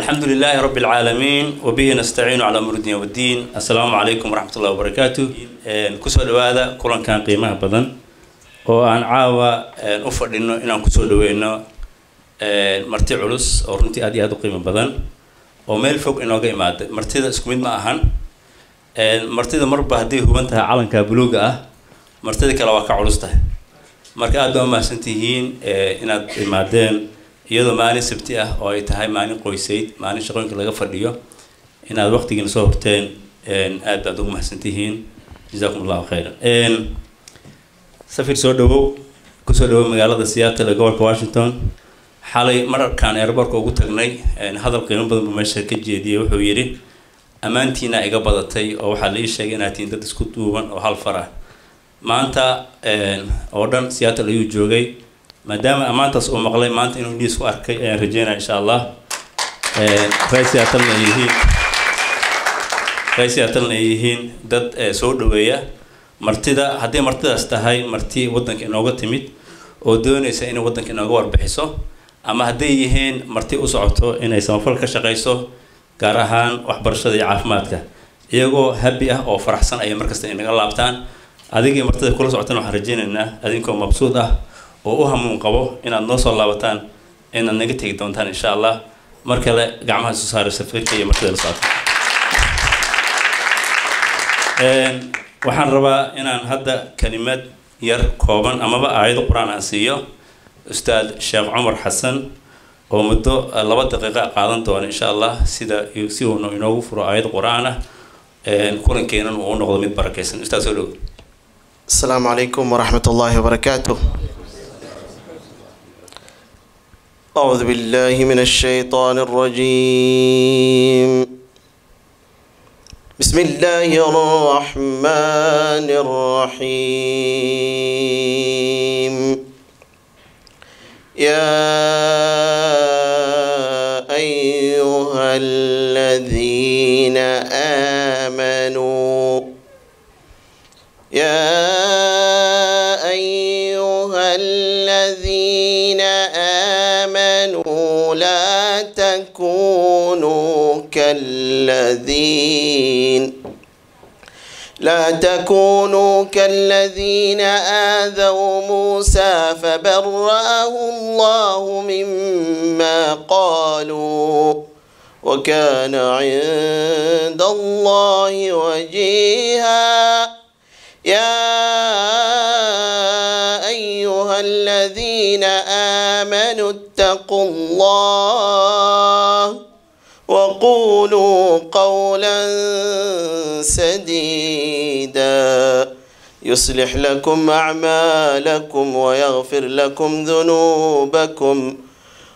الحمد لله رب العالمين وبه نستعين على أمور الدين والدين. السلام عليكم ورحمة الله وبركاته. كسر هذا كلن كان قيمة بدن وأن عاوة أفر إنه كسر إنه مرتي علوس أو رنتي أدي هذا قيمة بدن وميل فوق إنه قيمة مرتي ذا سكميد معهن مرتي ذا مربع هديه هو أنتها علن كبلوجة مرتي ذا كلا واقع علوسته مركز دوما سنتيين إن المادين iyadoo maalin sabti ah oo ay tahay maalin qoysayd maalin shaqooyinka laga fadhiyo inaad waqtigiina soo horteen aad baad ugu mahadsantihiin jazakumullahu khayran safir soo dhawow ku soo dhawow magaalada Seattle ee gobolka Washington xalay mararkaan airportka ugu tagnay hadal qiimo badan buu meesha ka jeediyay wuxuu yiri amaantiina iga badatay oo waxa la ii sheegay inaad tihiin dad isku duuban oo hal far ah maanta oo dhan Seattle ayuu joogay maadaama amaantaas uu maqlay maanta inuu niisku arkay ayaan rajeynaa insha Allah raysiyatan yihiin dad soo dhaweeya martida haddii martidaas tahay marti wadanka inooga timid oo doonaysa inay wadanka inooga warbixiso ama hadday yihiin marti u socoto inay samafal ka shaqeyso gaar ahaan waxbarashada iyo caafimaadka iyagoo happy ah oo faraxsan ay markasta inaga laabtaan adigii martida kula socotana waxaan rajeynaynaa adinkoo mabsuud ah oo hamuun qabo inaad noo soo laabataan inaad naga tagi doontaan insha Allah markale gacmaha soo saaro safarka iyo martida la socota waxaan rabaa inaan hadda kalimad yar kooban amaba aayad quraan aan siiyo ustaad Sheekh Umar Xasan oo muddo 2 daqiiqo qaadan doona insha Allah sida si uu inoogu furo aayad quraan ah kulankeena uu noqdo mid barakeysan ustaad soo dhaw السلام عليكم ورحمة الله وبركاته أعوذ بالله من الشيطان الرجيم بسم الله الرحمن الرحيم يا أيها الذين آمنوا لا تكونوا كالذين آذوا موسى فبرأه الله مما قالوا وكان عند الله وجيها يا أيها الذين آمنوا اتقوا الله وقولوا قولا سديدا يصلح لكم أعمالكم ويغفر لكم ذنوبكم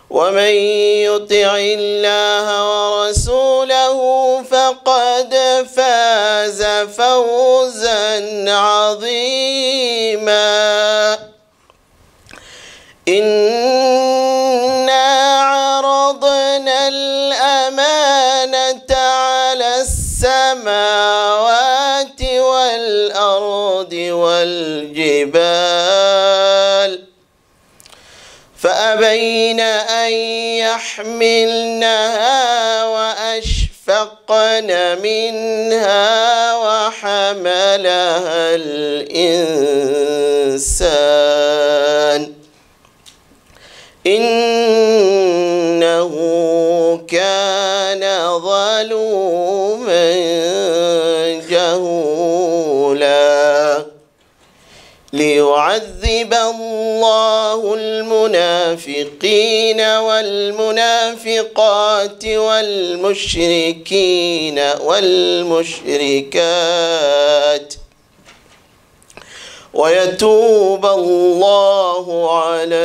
ومن يطع الله ورسوله فقد فاز فوزا عظيما إنا عرضنا الأمانة على السماوات والأرض والجبال فأبين أن يحملنها وأشفقن منها وحملها الإنسان إنه كان ظلوما جهولا ليعذب الله المنافقين والمنافقات والمشركين والمشركات ويتوب الله على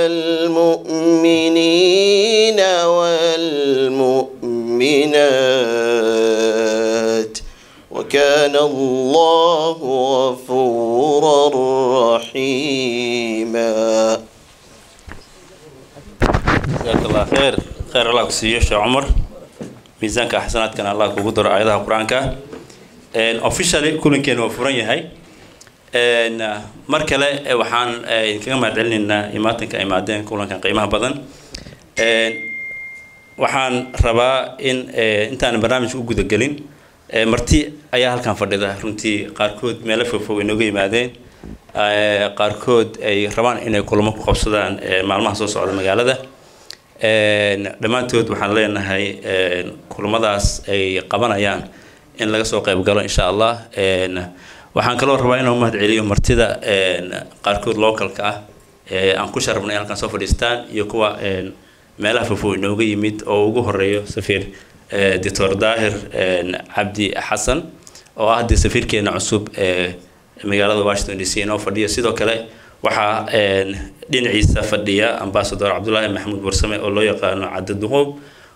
المؤمنين والمؤمنات وكان الله غفورا رحيما. جزاك الله خير الله كسيه شيخ عمر ميزانك حسنات كان الله كقدر آياتها القرآن officially كلن كانوا فرن يهاي مركلة وحان كما دلنا إماتك إمادين كلن كان قيمة بدن waxaan rabaa in intaan barnaamij u guda gelin marti ayaa halkan fadhida runtii qaarkood meelo fofo inooga yimaadeen qaarkood ay rabaan inay kulamo ku qabsadaan maalmaha soo socda magaalada dhammaantood waxaan leenahay kulamadaas ay qabanayaan in laga soo qayb galo insha Allah waxaan kaloo rabaa inaan mahad celiyo martida qaarkood localka ah aan ku sharafnay halkan soo fadhiistaan iyo kuwa meelaha fofo inooga yimid oo ugu horeeyo safiir Dr. Daahir Cabdi Xasan oo ah safiirkeena cusub magaalada Washington DC oo fadhiyo sidoo kale waxa dhinaciisa fadhiya ambassador Cabdullaahi Maxamuud Warsame oo loo yaqaan Cadad Duqoob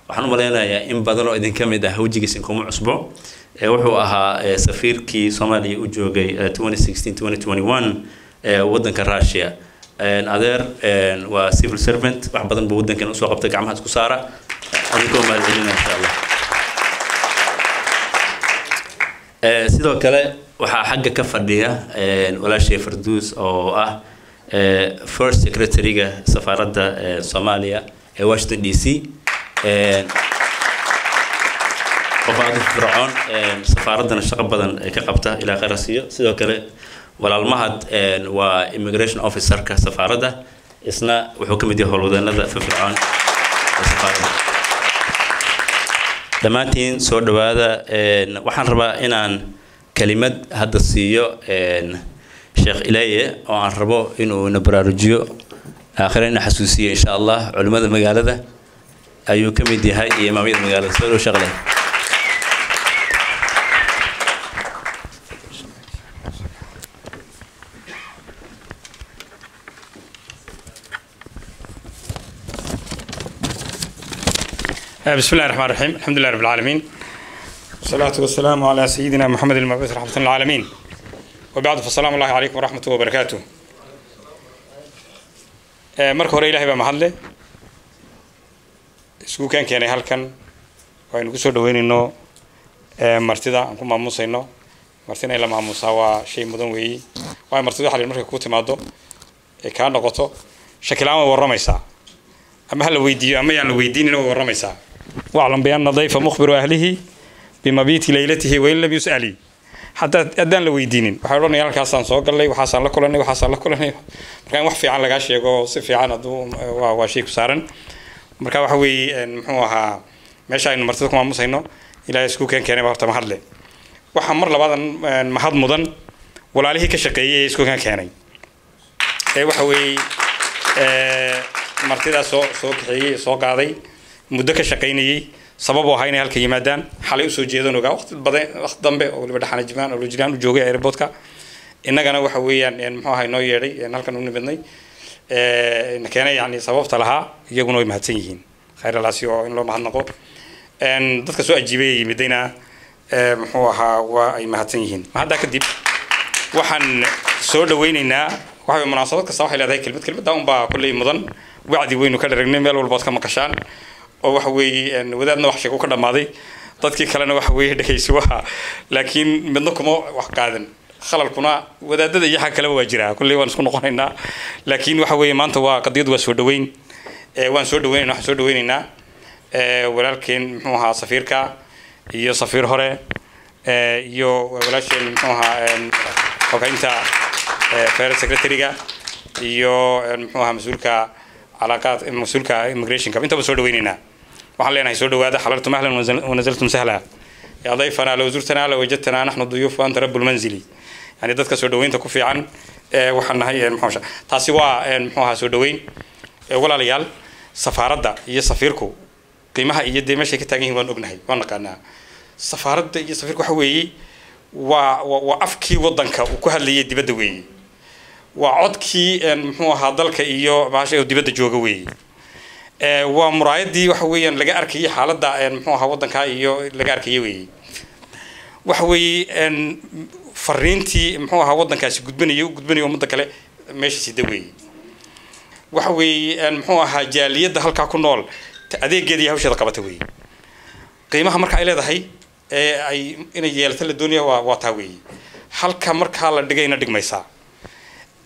waxaan u maleynayaa in badan oo idin kamid ah wajigiisa kuma cusbo wuxuu ahaa safiirkii Soomaaliya u joogay 2016-2021 wadanka Russia adeer waa civil servant wax badan buu wadankan u soo qabtay gacmaha isku saara adinkoo maalgelina insha Allah sidoo kale waxaa xagga ka fadhiya walaashay Farduus oo ah first secretary-ga safaaradda Soomaaliya ee Washington DC qofada fircoon safaaradana shaqo badan ay ka qabta ilaa qarasiyo sidoo kale walaalmahad waa immigration officer-ka safaaradda isna wuxuu ka mid yahay howlwadeennada fircoon safaaradda dhammaantiin soo dhawaada waxaan rabaa inaan كلمات هذا السيو شيخ إليه وعن ربو إنه نبرارجيو آخرين حسوسية إن شاء الله علماء المجال هذا أيو كميدي هاي إمامية المجال سولو شغله بسم الله الرحمن الرحيم الحمد لله رب العالمين والصلاة والسلام على سيدنا محمد المبعوث رحمة للعالمين وبعد فالسلام الله عليكم ورحمة الله وبركاته marka hore ilaahay baa mahadle isku kan keenay halkan waynu ku soo dhaweynayno martida aan ku maamusayno martina ila maamusa waa shay mudan weey waa martida xalin markay ku timaado ee ka noqoto shakilaan waramaysa ama hal weydiyo ama yaan la weydiinin oo waramaysa wa'lam bi anna dayfa mukhbiru ahlihi بمبيت ليلته وإن لم يسألي حتى أدان لو يدينين وحاولون يالك حسن صوق الله وحسن لكلني وحسن لكلني مركان وحفي عن لقاش يجو صفي عن دو وشيك سارن مركان وحوي هو ماشي إنه مرتبكم مع مسينو إلى سكو كان وقت محله وحمر لبعض محض مدن ولا عليه كشقية سكو كان وحوي مرتدا سوق هي سوق هذه مدة كشقيني sababo hayna halka yimaadaan xalay u soo jeedan oga waqti badan waqti dambe oo waliba dhaxana jibaan oo jiraan u joogay airportka innagana waxa weeyaan muxuu ahay noo yeeray halkan u nimidnay keenay yani sababta laha iyaguna way mahadsan yihiin khayr alaasi oo in loo mahadnaqo dadka soo ajiibay yimidayna muxuu ahaa waa ay mahadsan yihiin hadda kadib waxaan soo dhaweynaynaa waxa munaasabad kasta waxay leedahay kelmad down baa kulay mudan wacdi weynu ka dharagnay meel walba ka maqashaan oo waxa weey wadaadna wax sheego ka dhamaaday dadkii kalena waxa weey dhageysi waxa laakiin midna kuma wax qaadan khalalkuna wadaadada iyo xaq kale waa jira kulli waan isku noqonaynaa laakiin waxa weey maanta waa qadiyad waa soo dhaweyn waan soo dhaweynaynaa wax soo dhaweynaynaa walaalkeen muxuu ahaa safiirka iyo safiir hore iyo walaasheen muxuu ahaa xogaynta first secretary-ga iyo muxuu ahaa mas'uulka علاقات مسؤولك immigration انت بسو دوينينا waxaan leenahay soo dhawaada xalaltum ahlan wa nazaltum sahla ya dayfana law zurtana la wajadtana nahnu duyuf wa anta rabbul manzili yani dadka soo dhaweynta ku fiican waxaan nahay muxuu taasi waa muxuu ahaa soo dhaweyn walaalayaal safaaradda iyo safiirku qiimaha iyo deemashay ka taagan yihiin waan ognahay waan naqaanaa safaaradda iyo safiirku waxa weeye waa afkii wadanka uu ku hadlayay dibadda weeye وعدكي محو هذلك إياه باش يودي جوجا وي ومرايدي وحوي لقى أركي حالة دا محو هودن كايو لقى أركي وي وحوي فرينتي محو هودن كاش قد بني ومدة كله ماشي سيدوي وحوي محو هجالية ده هالك كنول أدي جدي هوش رقبته وي قيمة مرك على ده هي أي إن يالث الدنيا واتهوي هالك مرك هلا دقينا دق ميسا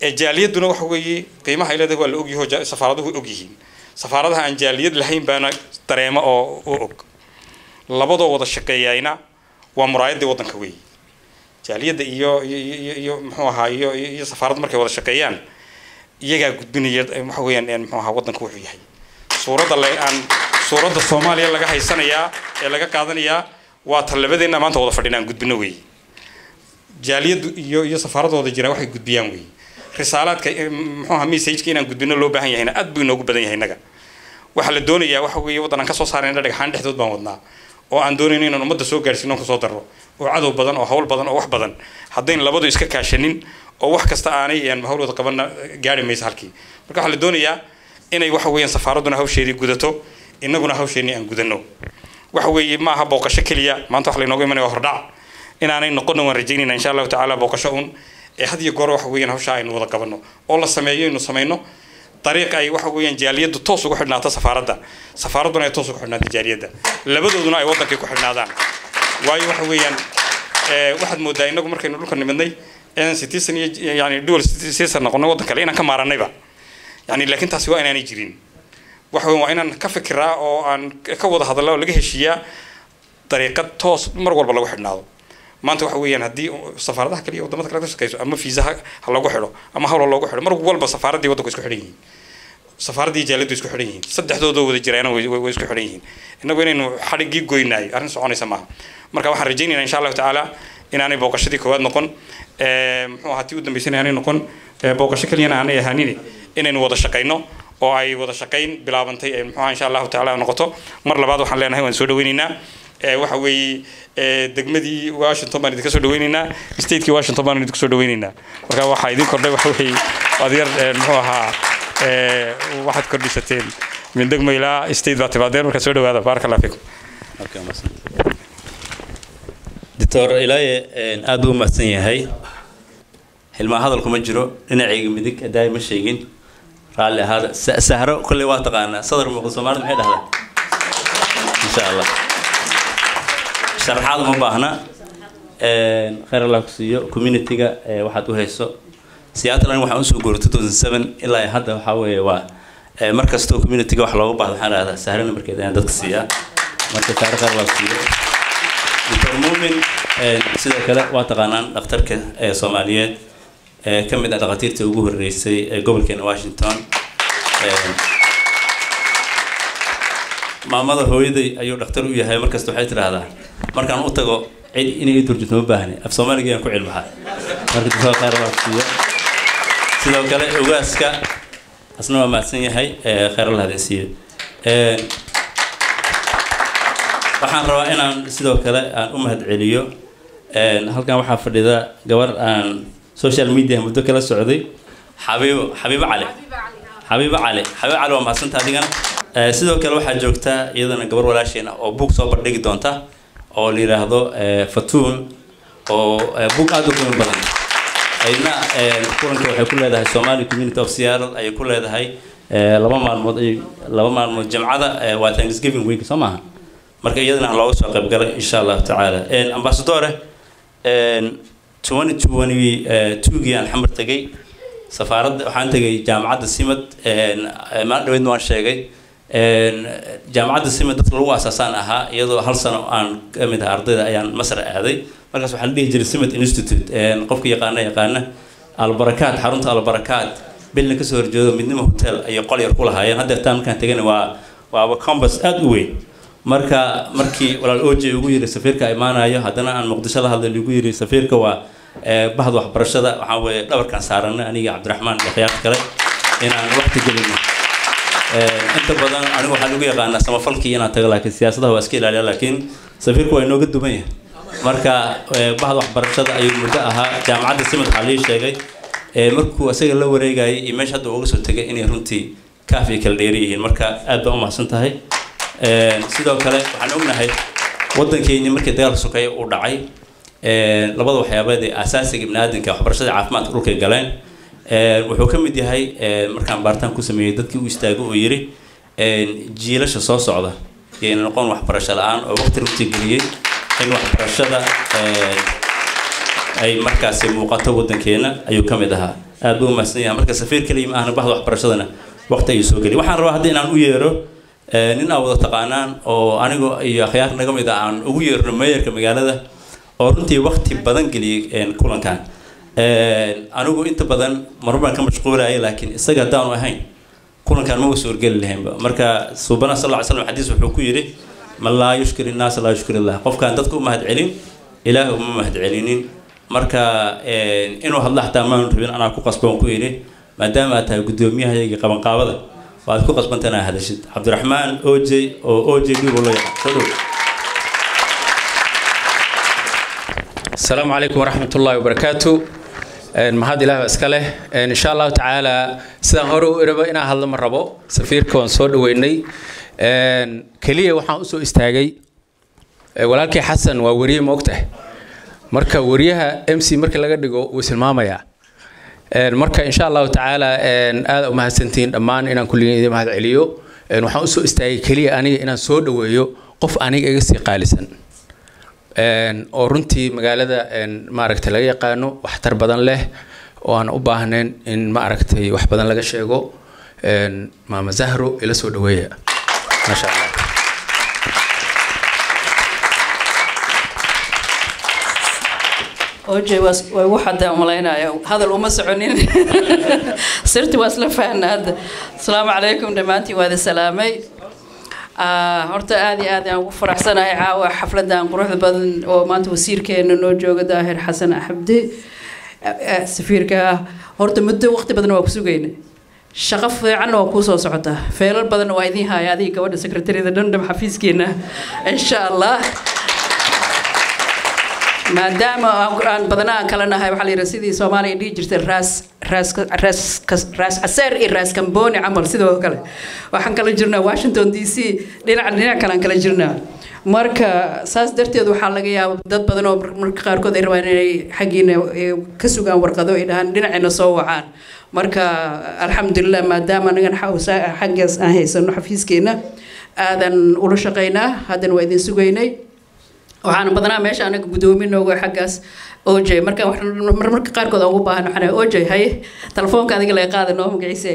جالية دون وحوي قيمة إلى ده والأوجي هو سفارده أوجيين safaaradaha aan jaaliyad lahayn baana dareema oo og labadoo wada shaqeeyayna waa muraayadii wadanka weey jaaliyada iyo muxuu ahaa iyo safaarad markay wada shaqeeyaan iyaga gudbinaya waxa weeyaan muxuu ahaa wadanka wuxuu yahay suurada Soomaaliya laga haysanayaa ee laga qaadanayaa waa talabadeena maanta wada fadhinaan gudbino weey jaaliyadu iyo safaaradooda jira waxay gudbiyaan weey risaalaadka muxuu ahaa message-ka inaan gudbino loo baahan yahayna aad buu inoogu badan yahay naga waxa la doonayaa waxa weeye wadan aan ka soo saarayna dhagaxaan dhexdood baan wadnaa oo aan doonayno inaan ummadda soo gaarsiino ku soo darro oo cadow badan oo hawl badan oo wax badan haddayn labadu iska kaashanin oo wax kasta aanay hawl wada qaban gaari mayso halkii marka waxa la doonayaa inay waxa weeyaan safaaraduna hawsheedii gudato inaguna hawsheedii aan gudano waxa weeye ma aha booqasho kaliya maanta wax la inooga imanay hordhac inaanay noqon waan rajaynayna insha Allah ta'ala booqasho had iyo goor waxa weeyaan hawsha aynu wada qabano oo la sameeyo inuu sameeyno طريق أي واحد وين جالية توصل وحنا تصفارده سفاردنا يتوصل وحنا تجارية لبدودنا أي وضع كي وحنا دان واي واحد وين واحد مدة إنكم مركين نقول كنا مني إن ستيسن يعني دول ستيسن نقولنا وضع كلينا كمارا نبا يعني لكن تسوى إننا نجرين واحد وين كفكرة أو أن كوضع هذا الله لقيه الشيء طريقة توصل مرور بالله وحنا هذا ما أنت واحد وين هدي سفارده كليه وضع ما تكلمش كيسو أما فيزا هلا جوحله أما هلا الله جوحله مرور والله سفاردي وضع كيسو حريين سفاردي جالد ويسكو حريين صدق دودو وذي جيرانه ويسكو حريين إنه بيننا حريقي جويناي أرن سعاني سماه مركب حرجيني إن شاء الله تعالى إن أنا بوقشتي كواد نكون هاتي ودم بيسني أنا نكون بوقشة كلينا أنا يهانيني إن وضع شقينا أو أي وضع شقين بلا بنتي إن شاء الله تعالى نقطه مرة بعد وحلينا هون سودويننا وحوي دقمدي واشنطن بان idinka soo dhaweynayna state-ki Washington baan idinka soo dhaweynayna marka waxa idin kordhay waxa weey adeer muxuu ahaa waxaad kordhisateen min degmo ilaa state baad timaadeen marka soo dhawaada barakallahu fiikum okay masan doctor ilaaye aad u mahadsan yahay hilma hadalku ma jiro dhinacayga midig aday ma sheegin raali hada sahro kulli waa taqaana sadar muuqdo Soomaalidu maxay dhahdaan insha Allah شرحات مباهنا خير الله كسيو community-ga waxaad u hayso siyaasada waxaan soo guuray 2007 ilaa hadda waxa weeye waa markasto community-ga wax looga baahdo waxaan raadaa sahrana markeeda aan dadka siiya marka taariikh Allah siiyo Dr. Muumin sidoo kale waa taqaanaan dhakhtarka Soomaaliyeed kamid ah dhaqaatiirta ugu horeysay gobolka Washington maamada hooyaday ayuu dhakhtar u yahay markasta waxay tiraahdaa markaan u tago cid inay turjunto ma baahni af Soomaaliga aan ku cilmaha marka dadka qaar waa siiyo sidoo kale ogaaska asna waa maadsan yahay khayr Allah hadin siiyo waxaan rabaa inaan sidoo kale aan u mahad celiyo halkan waxaa fadhida gabar aan social media muddo kala socday Habiba Ali waa mahadsantahay adigana sidoo kale waxaa joogta iyadana gabar walaasheen oo book soo bandhigi doonta oo la yiraahdo Fatuun oo book aad u qiimo badan ayna kulanka waxay ku leedahay Somali Community of Seattle ay ku leedahay laba maalmood jamcada waa Thanksgiving week Soomaha marka iyadana loo soo qayb galay insha Allah ta'ala ambassador 2022 aan xamar tagay safaaradda waxaan tagay jaamacadda Simad ma dhaweyd waan sheegay jaamacadda Simad dadka lagu aasaasan ahaa iyadoo hal sano aan kamid ah ardayda ayaan Masar aaday markaas waxaan dhihi jiray Simad Institute qofka yaqaana Al-Barakaat xarunta Al-Barakaat bilna ka soo horjeedo midnimo hotel ay qol yar ku lahaayeen hadda taan markaan tagana waa campus aad u weyn markii walaal OJ ugu yiri safiirka imaanayo haddana aan Muqdisho la hadlay ugu yiri safiirka waa bahad waxbarashada waxaan weey dhabarkan saaranay aniga Cabdiraxmaan iyo khiyaar kale inaan waqti gelino inta badan anigu waxaan ugu yaqaanaa samafalkii inaan tago laakiin siyaasadda waa iska ilaaliya laakiin safiirku waa inooga duban yahay marka bahad waxbarashada ayuu muddo ahaa jaamacadda Simad xalii sheegay markuu asaga la wareegayay meesha hadda uga soo tagay inay runtii kaafi kala dheeriyihiin marka aad baan u mahadsan tahay sidoo kale waxaan ognahay waddankeena markii dagaal sokeeye uu dhacay labada waxyaabood ee asaasiga ibnaadinka waxbarashada caafimaadka dhulka galeen wuxuu ka mid yahay markaan baaritaan ku sameeyay dadkii u istaago oo yiri jiilasha soo socda ee noqon waxbarasho la'aan oo waqti runtii geliyay in waxbarashada ay markaas muuqato waddankeena ayuu ka mid ahaa aad buu mahadsan yahay marka safiir kaliya ahna bahda waxbarashadana waqti ay soo geliyay waxaan rabaa hadda inaan u yeero nin aan wada taqaanaan oo anigu iyo akhyaar naga mid ah aan ugu yeerno mayorka magaalada oo runtii waqti badan geliyay kulankan anigu inta badan marban ka mashquulay laakiin isaga hadaan ahayn kulankan ma soo gali lahaynba marka subhana sallallahu alayhi wasallam xadiis wuxuu ku yiri ma la yushkiri naas la yushkiri allah qofkan dadku u mahad celin ilaahu ma mahad celinin marka inuu hadla xataa ma rabin ana ku qasban ku yiri maadaama aad tahay gudoomiyahayaga qaban qaabada waad ku qasbantanaa hadashid Cabdiraxmaan OJ oo OJ dhigo loo yaqaan السلام عليكم ورحمة الله وبركاته mahad ilaah iska leh insha Allah taala sidaan hore u iraba inaan hadlo ma rabo safiirka waan soo dhaweynay kaliya waxaan u soo istaagay walaalkii Xasan waa wariye moogtahay marka wariyaha MC marka laga dhigo uu silmaamaya marka insha Allah taala aad u mahadsantiin dhamaan inaan kulligeena mahad celiyo waxaan u soo istaagay kaliya aniga inaan soo dhaweeyo qof aniga iga sii qaalisan oo runtii magaalada maaragtay laga yaqaano wax tar badan leh oo aan u baahnayn in maaragtay wax badan laga sheego maama Zahro ila soo dhaweeya ma sha Allah OJ waxaan umaleynaya hadal uma soconin sirti waas la fahnaa assalaamu calaykum dhamaantii waad salaamay horta aad iyo aad aan ugu faraxsanahay caawa xafladan quruxda badan oo maanta wasiirkeena noo jooga Daahir Xasan Axabdi safiirka horta muddo waqti badan waa ku sugeynay shaqo fiican oo ku soo socota feelal badan oo idin haaya adiga gabadha secretary-da dhandham xafiiskeena insha Allah maadaama aan badanaa kala nahay waxa la yiraahdaa sidii Soomaaliya dhigi jirtay raas aseer iyo raas Kamboni amal sidoo kale waxaan kala jirnaa Washington DC dhinac kale kala jirnaa marka saas darteed waxa laga yaabaa dad badan oo marka qaar kood ay rabaan inay xaqiina ka sugaan warqado ay dhahan dhinacina soo wacaan marka alxamdulillah maadaama anaga xaqaas aan haysano xafiiskeena aadan ula shaqeynaa hadan waa idin sugeynay waxaan badanaa meesha anaga gudoominooga xaqaas OJ marka qaar kood ugu baahan waxaan OJ hay telefoonka adiga la qaadano magaciise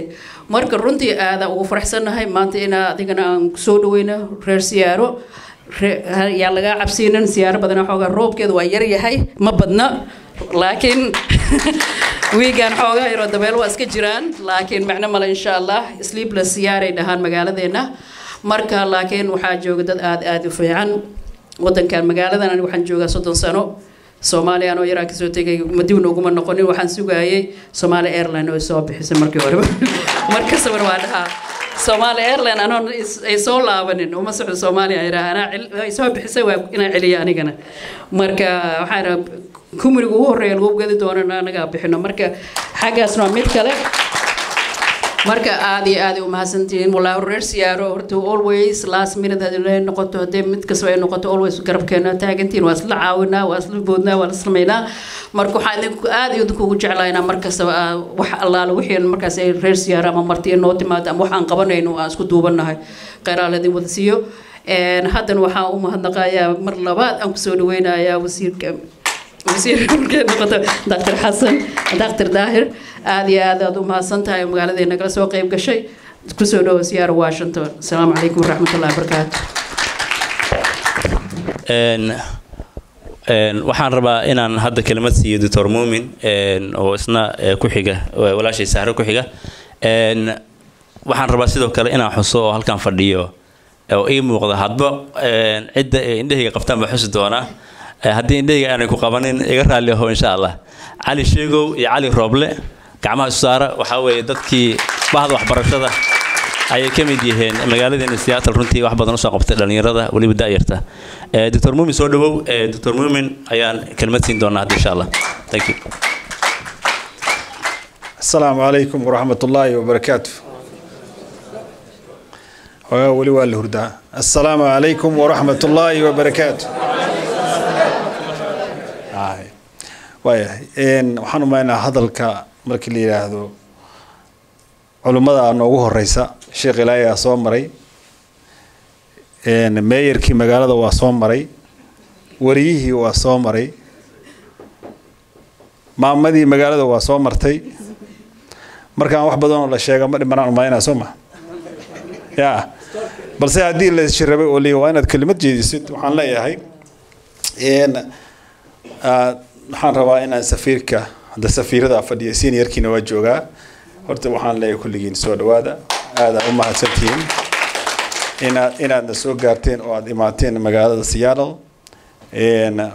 marka runtii aad ugu faraxsanahay maanta in adigana aan soo dhaweyno reer siyaaro yaa laga cabsiinan siyaaro badan xooga roobkeedu waa yar yahay ma badna laakiin weegan xooga yaro dabeel waa iska jiraan laakiin macna mala insha Allah sleepless siyaaray dhahan magaaladeena marka laakiin waxa jooga dad aad u fiican wadankan magaaladan anigu waxaan joogaa 30 sano Soomaaliya oo yaraa ka soo tagay madiina ugu ma noqonin waxaan sugaayay Somali Airline oo soo bixisay markii hore marka sabar waa dhaha Somali Airline anoo ay soo laabanin uma socdo Soomaaliya ay soo bixisay waa inay celiya anigana marka waxaan kumrigu ugu horeeyay lagu gadi doonana anaga bixino marka xagaasna mid kale marka aad iyo aad u mahadsantiin walaa reer siyaaro horta always last minute hadii noqoto hadii mid kasto ay noqoto always garabkeena taagantiin waa isla caawinaa waa isla boodnaa waa isla sameynaa marka waxaan aad iyo dadku ugu jeclaynaa markasta wax allaala wixii markaas ay reer siyaaro ama martii noo timaado ama waxaan qabanayno aan isku duubanahay qeyraaladii wada siiyo hadan waxaan u mahadnaqayaa mar labaad aan ku soo dhaweynayaa wasiirka Dr. Xasan Dr. Daahir aad iyo aad u mahadsantahay magaaladeena kala soo qayb gashay ku soo dhaw siyaaro Washington assalaamu calaykum waraxmatullaahi wabarakaatuh waxaan rabaa inaan hadda kelmad siiyo Dr. Muumin oo isna ku xiga walaashay Sahro ku xiga waxaan rabaa sidoo kale inaan xuso oo halkan fadhiyo oo ii muuqda hadba cidda indhahayga qabtaan ba xusi doonaa haddii indhahayga aanay ku qabanin iga raali aho insha Allah cali sheegow iyo cali rooble gacmaha isu saara waxa weeye dadkii bahda waxbarashada ayay ka mid yihiin magaaladeena Seattle runtii wax badan u soo qabtay dhalinyarada waliba daayirta Dr. Muumin soo dhawow Dr. Muumin ayaan kelmad siin doonaa insha Allah thank you السلام عليكم ورحمة الله وبركاته ولي والهرداء السلام عليكم ورحمة الله وبركاته waxaan u maynaa hadalka markii la yiraahdo culimada noogu horeysa sheekh Ilaahay ayaa soo maray mayorkii magaalada waa soo maray wariyihii waa soo maray maamadii magaalada waa soo martay markaan wax badan oo la sheego ma dhimanaan umaynaa soo ma yaa balse haddii la shirabay oo leeyahay waa inaad kelimad jeedisid waxaan leeyahay waxaan rabaa inaan safiirka hadda safiirada fadhiya seniorkiina waa joogaa horta waxaan leeyahay kulligiin soo dhawaada aad u mahadsantihiin inaadna soo gaarteen oo aad imaateen magaalada Seattle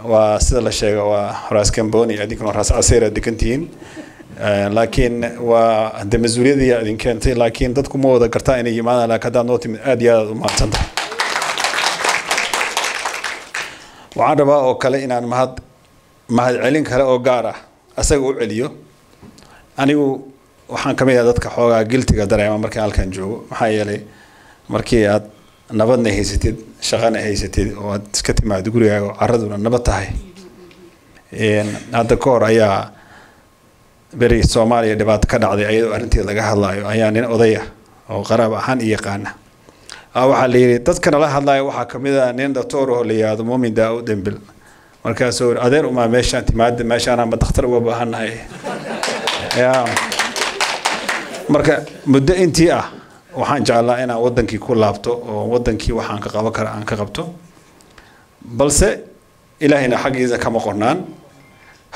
waa sida la sheegay waa Ras Kamboni adinkuna Ras Caseera degantihiin laakiin waa hadda mas'uuliyadii idin keentay laakiin dadku ma wada gartaa inay yimaadaan laakiin hadda noo timid aad iyo aad u mahadsantahay waxaan rabaa oo kale inaan mahad celin kale oo gaar ah asaga u celiyo anigu waxaan ka mid ah dadka xoogaa giltiga dareema markii halkan joogo maxaa yeelay markii aad nabadna haysatid shaqana haysatid oo aad iska timaado gurigaaga carraduna nabad tahay hadda ka hor ayaa beri Soomaaliya dhibaato ka dhacday ayadoo arrintii laga hadlayo ayaa nin odaya oo qaraab ahaan iyo yaqaana waxaa la yiri dadkana la hadlayo waxaa ka mid ah nin doctor oo la yiraahdo Muumin Daawud Dembil markaas oo adeer uma meeshaan timaad meeshaan ama dhakhtar uga baahanahay yaa marka muddo intii ah waxaan jeclaa inaan wadankii ku laabto oo wadankii waxaan ka qaban kara aan ka qabto balse ilaahina xaqiisa kama qornaan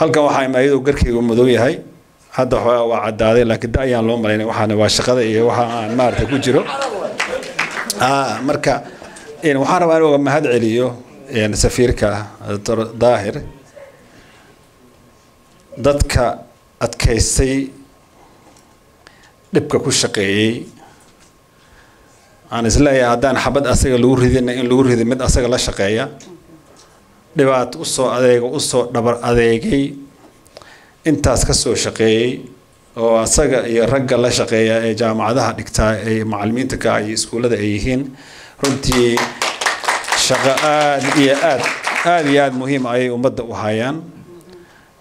halkan waxaa imaayadu garkaygu madow yahay hadda waa cadaaday laakiin ayaan loo maleynay waxaana waa shaqada iyo waxa aan maarta ku jiro marka waxaan rabaa inaan mahad celiyo safiirka Dr. Daahir dadka adkaysay dhibka ku shaqeeyay aan isleeyahay haddaan xabad asaga lagu ridina in lagu rido mid asaga la shaqeeya dhibaato u soo adeega u soo dhabar adeegay intaas ka soo shaqeeyay oo asaga iyo ragga la shaqeeya ee jaamacadaha dhigta ee macallimiinta ka ay iskuulada ay yihiin runtii shaqo aad iyo aad muhiim ay ummadda u hayaan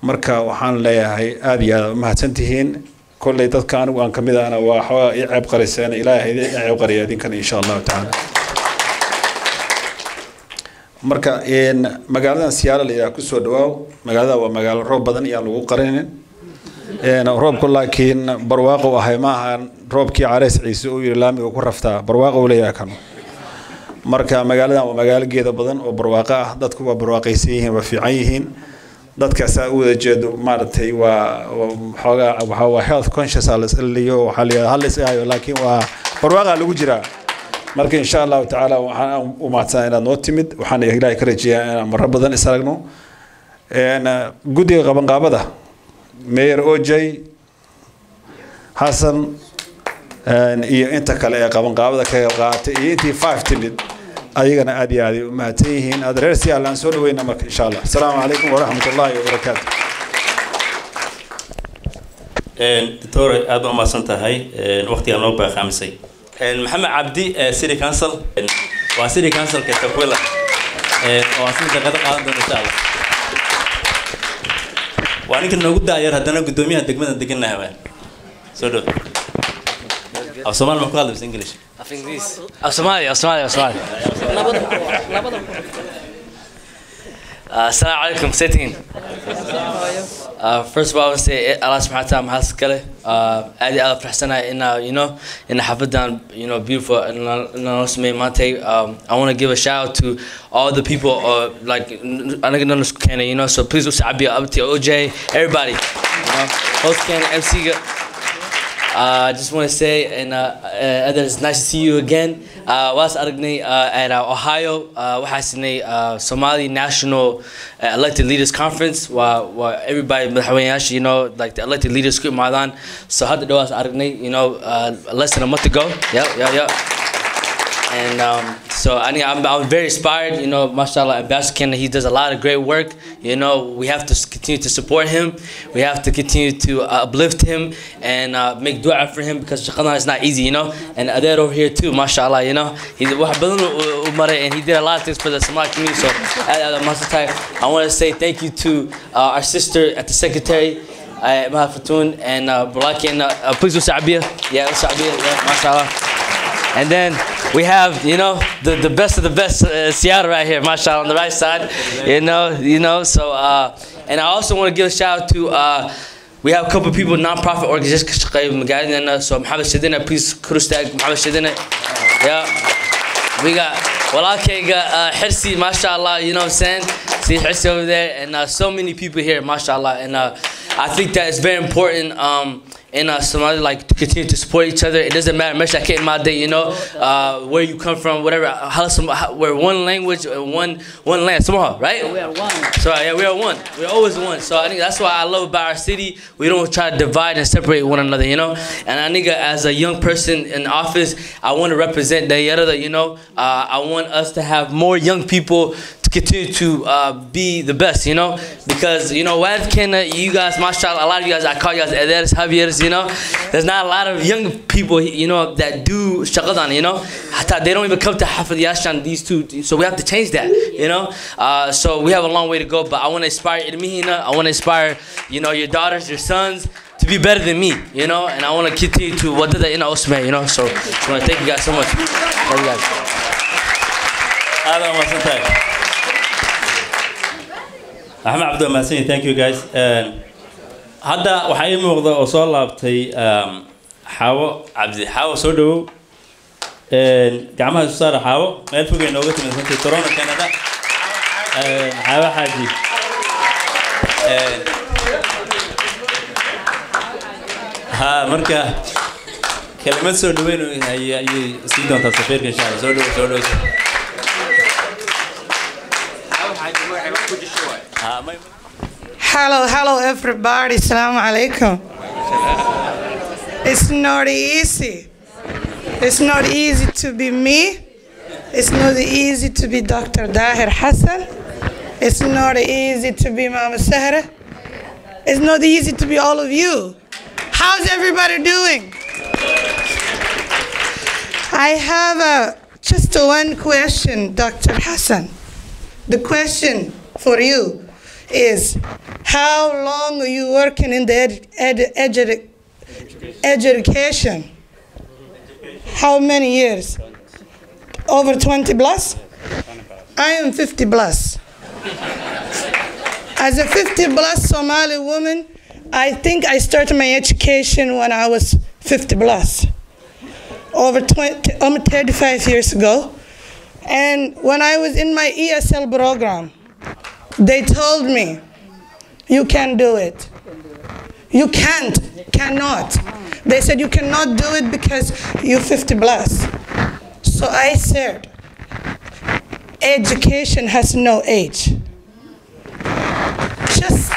marka waxaan leeyahay aad iyo aad mahadsantihiin كل يدك كانوا وأنا كمذا أنا وحوا يعب قريسان إلهي يعب قريادين كان إن شاء الله تعالى. مركا إن مجالنا سيارة اللي يكسر دواو مجالنا ومجال روب بدن يالو قرين إن روب كله كين برواق وهيماها روب كي عريس عيسو يرلامي وكرفتا برواق ولا يكانوا مركا مجالنا ومجال جيدا بدن وبرواقة دتكوا برواقيسيهم وفي عيهن dadka saawada jeedo maartay waa health conscious aliyo halis ayo laakiin waa barwaaqo lagu jira marka insha Allah taala waxaan u maadsan inaad noo timid waxaan ilaahay ka rajeeyaa inaan mar badan isaragno gudiga qaban qaabada mayor OJ Hassan iyo inta kale ee qaban qaabada ka qaatay iyo intii 5 timid أيقنا أدي هذه ماتيهن أدرسي على أنسول وين أمك إن شاء الله السلام عليكم ورحمة الله وبركاته. دكتور أبو ما صنت هاي وقتي أنا أبغى خامسي محمد عبدي سيري كانسل وسيري كانسل كتقوله وأصلا جقد قاعد إن شاء الله وأنا كنا نقول داير هذانا قدومي هدقنا دقنا هواي سودو أو سمال مقالب بس إنجليش Somali. Assalamu alaikum, Satin. First of all, I want to say Allah subhanahu wa ta'ala mahaskale. Adi Allah prahsana in Hafadan, beautiful I want to give a shout out to all the people like Canada, so please Abia, Abti, OJ, everybody. Host Canada, MC. I just want to say, and it's nice to see you again. Was Aragnay at Ohio, Wahasine Somali National Elected Leaders Conference, where everybody, like the elected leaders group Madan. So how did was Aragnay, less than a month ago. Yeah. And so I'm very inspired, mashallah, Ambassador Canada, he does a lot of great work. We have to continue to support him. We have to continue to uplift him and make dua for him because Shaqana is not easy, And Adair over here too, mashallah, he's and he did a lot of things for the Somali community. So I want to say thank you to our sister at the secretary, Maha Fatoon, and Bulaki, and please Usabia. Yeah, mashallah. And then we have, the best of the best Seattle right here, mashallah, on the right side, so, and I also want to give a shout out to We have a couple people, non-profit organizations, so Mohammed Shadina, please, Kurustag, Mohammed Shadina. Yeah. We got Walakega, Hirsi, mashallah, you know what I'm saying? See Hirsi over there, and so many people here, mashallah. And I think that it's very important in Somali, like, to continue to support each other. It doesn't matter, you know, where you come from, whatever. We're one language, one land, somehow, right? We are one. So yeah, we are one. We're always one. So I think that's what I love about our city. We don't try to divide and separate one another, you know. And I think as a young person in office, I want to represent the Yarada, you know. I want us to have more young people to continue to be the best, you know. Because, you know, where can you guys, mashallah, a lot of you guys, I call you guys Eders, Javieres, you know. There's not a lot of young people, you know, that do shaqadan, you know. They don't even come to Hafid Yashan, these two. So we have to change that, you know. So we have a long way to go, but I want to inspire Irmihina. I want to inspire, you know, your daughters, your sons to be better than me, you know. And I want to continue to what did the inner Osman, you know. So I want to thank you guys so much. Thank you guys. Ahmed Abdul Masin, thank you guys. Hadda waxaa ii muuqda oo soo laabtay Xaawo Cabdi. Xaawo soo dhawow. Gacmaha isu saara Xaawo. Meel fog ay nooga timaysantay Toronto, Canada. Xaawo Xaaji. Marka kelimad soo dhaweyn ayay sii doontaa safiirka insha Allah. Soo dhawow. Hello everybody, Assalamu alaikum. It's not easy. It's not easy to be me. It's not easy to be Dr. Dahir Hassan. It's not easy to be Mama Sahra. It's not easy to be all of you. How's everybody doing? I have just one question, Dr. Hassan. The question for you is, how long are you working in the education? How many years? Over 20 plus? I am 50 plus. As a 50 plus Somali woman, I think I started my education when I was 50 plus, over 35 years ago. And when I was in my ESL program, they told me, you can't do it. You cannot. They said you cannot do it because you're 50 plus. So I said, education has no age. Just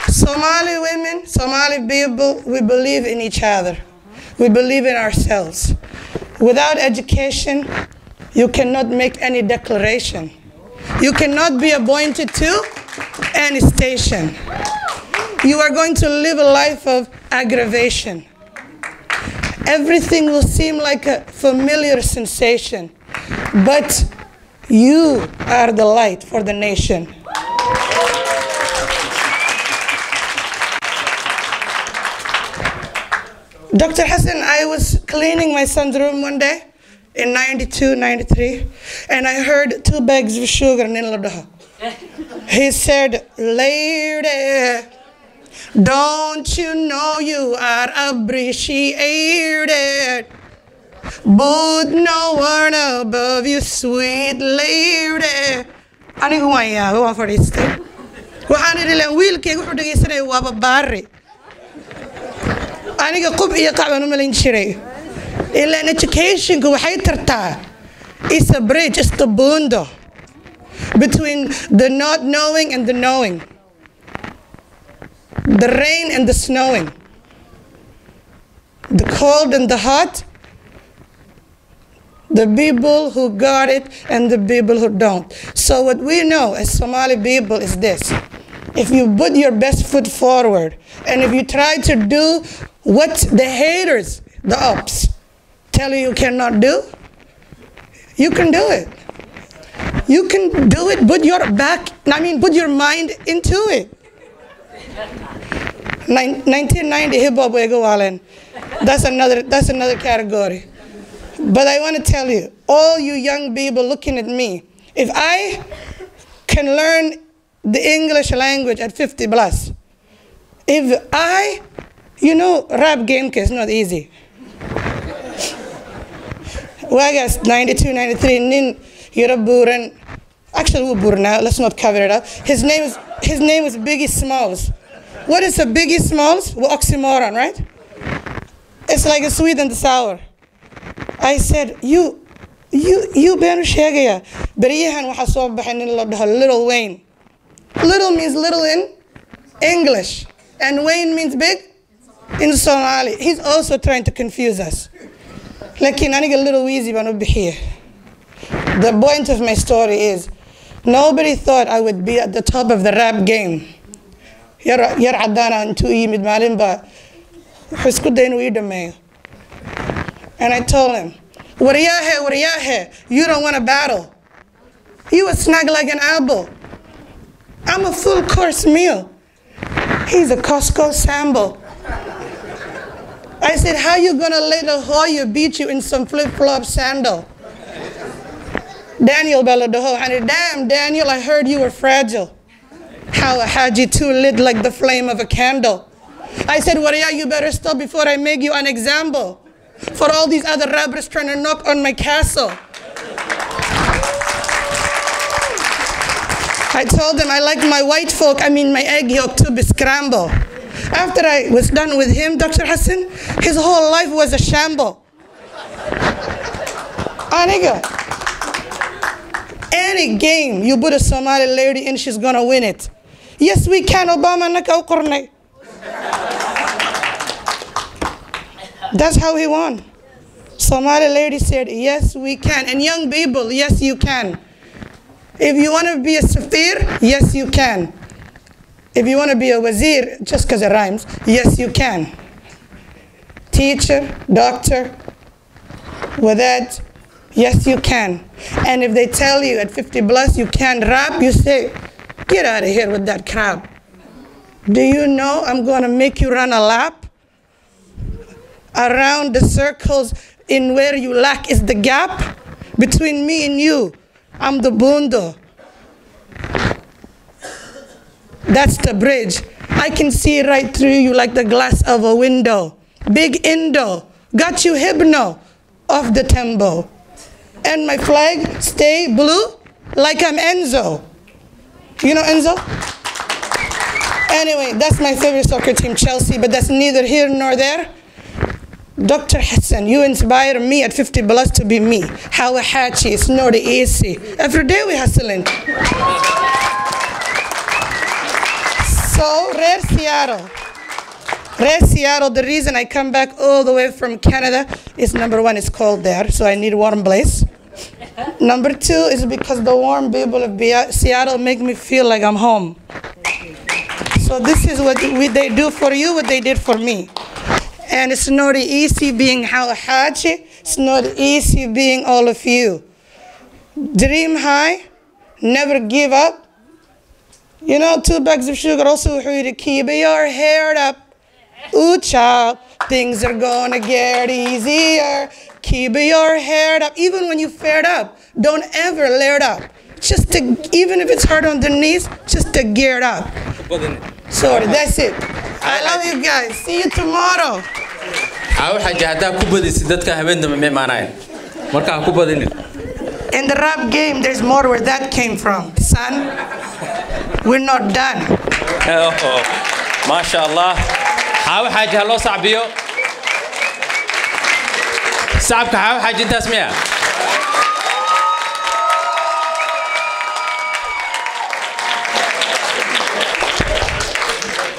Somali women, Somali people, we believe in each other. We believe in ourselves. Without education, you cannot make any declaration. You cannot be appointed to any station. You are going to live a life of aggravation. Everything will seem like a familiar sensation, but you are the light for the nation. Dr. Hassan, I was cleaning my son's room one day in 92, 93, and I heard 2 bags of sugar in Ladaha. He said, lady, don't you know you are appreciated? But no one above you, sweet lady. Anigu waan yaabay, waan fadhiistay. Waxaan idhi leen wiilkayga wuxuu dhegaysanaya waaba baari. Aniga qub iyo qac baan u malayn jiray. Ilaan educationku waxay tartaa. It's a bridge, it's the bundo between the not knowing and the knowing. The rain and the snowing. The cold and the hot. The people who got it and the people who don't. So what we know as Somali people is this. If you put your best foot forward and if you try to do what the haters, the ops, tell you cannot do, you can do it. You can do it, put your mind into it. 1990 hip-hop Wegawalen. That's another category. But I want to tell you, all you young people looking at me, if I can learn the English language at 50 plus. If I, rap game is not easy. Wagas 92, 93, nin Yuraburan. Actually, we're Buran now. Let's not cover it up. His name is Biggie Smalls. What is a Biggie Smalls? Well, oxymoron, right? It's like a sweet and the sour. I said, you been Shagaya. Beriyahan wahasob bahanin Little Wayne. Little means little in English. And Wayne means big in Somali. He's also trying to confuse us. Like in a little easy one would be here. The point of my story is nobody thought I would be at the top of the rap game. Yar adana into yimid malimba. And I told him, Wariyahe, you don't want to battle. You a snag like an apple. I'm a full course meal. He's a Costco sample. I said, how you gonna let a Hoya beat you in some flip-flop sandal? Daniel Baladoho, and damn, Daniel, I heard you were fragile. How a Haji too lit like the flame of a candle. I said, Wariya, you better stop before I make you an example. For all these other rappers trying to knock on my castle. I told them I like my white folk, my egg yolk to be scrambled. After I was done with him, Dr. Hassan, his whole life was a shamble. Aniga, any game you put a Somali lady in, she's gonna win it. Yes, we can, Obama nakaw kornay. That's how he won. Somali lady said, yes, we can. And young people, yes, you can. If you want to be a Safir, yes, you can. If you want to be a Wazir, just because it rhymes, yes, you can. Teacher, doctor, with that, yes, you can. And if they tell you at 50 plus you can't rap, you say, get out of here with that crap. Do you know I'm going to make you run a lap? Around the circles in where you lack is the gap between me and you. I'm the bundo. That's the bridge. I can see right through you like the glass of a window. Big Indo, got you hypno off the tempo. And my flag stay blue like I'm Enzo. You know Enzo? Anyway, that's my favorite soccer team, Chelsea, but that's neither here nor there. Dr. Hassan, you inspire me at 50 plus to be me. How a hatchy, it's not easy. Every day we hustling. So, Rare Seattle, the reason I come back all the way from Canada is number one, it's cold there, so I need a warm place. Number two is because the warm people of Seattle make me feel like I'm home. So this is what they do for you, what they did for me. And it's not easy being Haji. It's not easy being all of you. Dream high, never give up. 2 bags of sugar also keep your hair up. Ooh, child, things are gonna get easier. Keep your hair up. Even when you fed up, don't ever layer it up. Even if it's hard on the knees, just to gear it up. Sorry, that's it. I love you guys. See you tomorrow. In the rap game, there's more where that came from. Son, we're not done. MashaAllah. How حاجة هلو صعبيو صعبك how حاجة أنت اسمها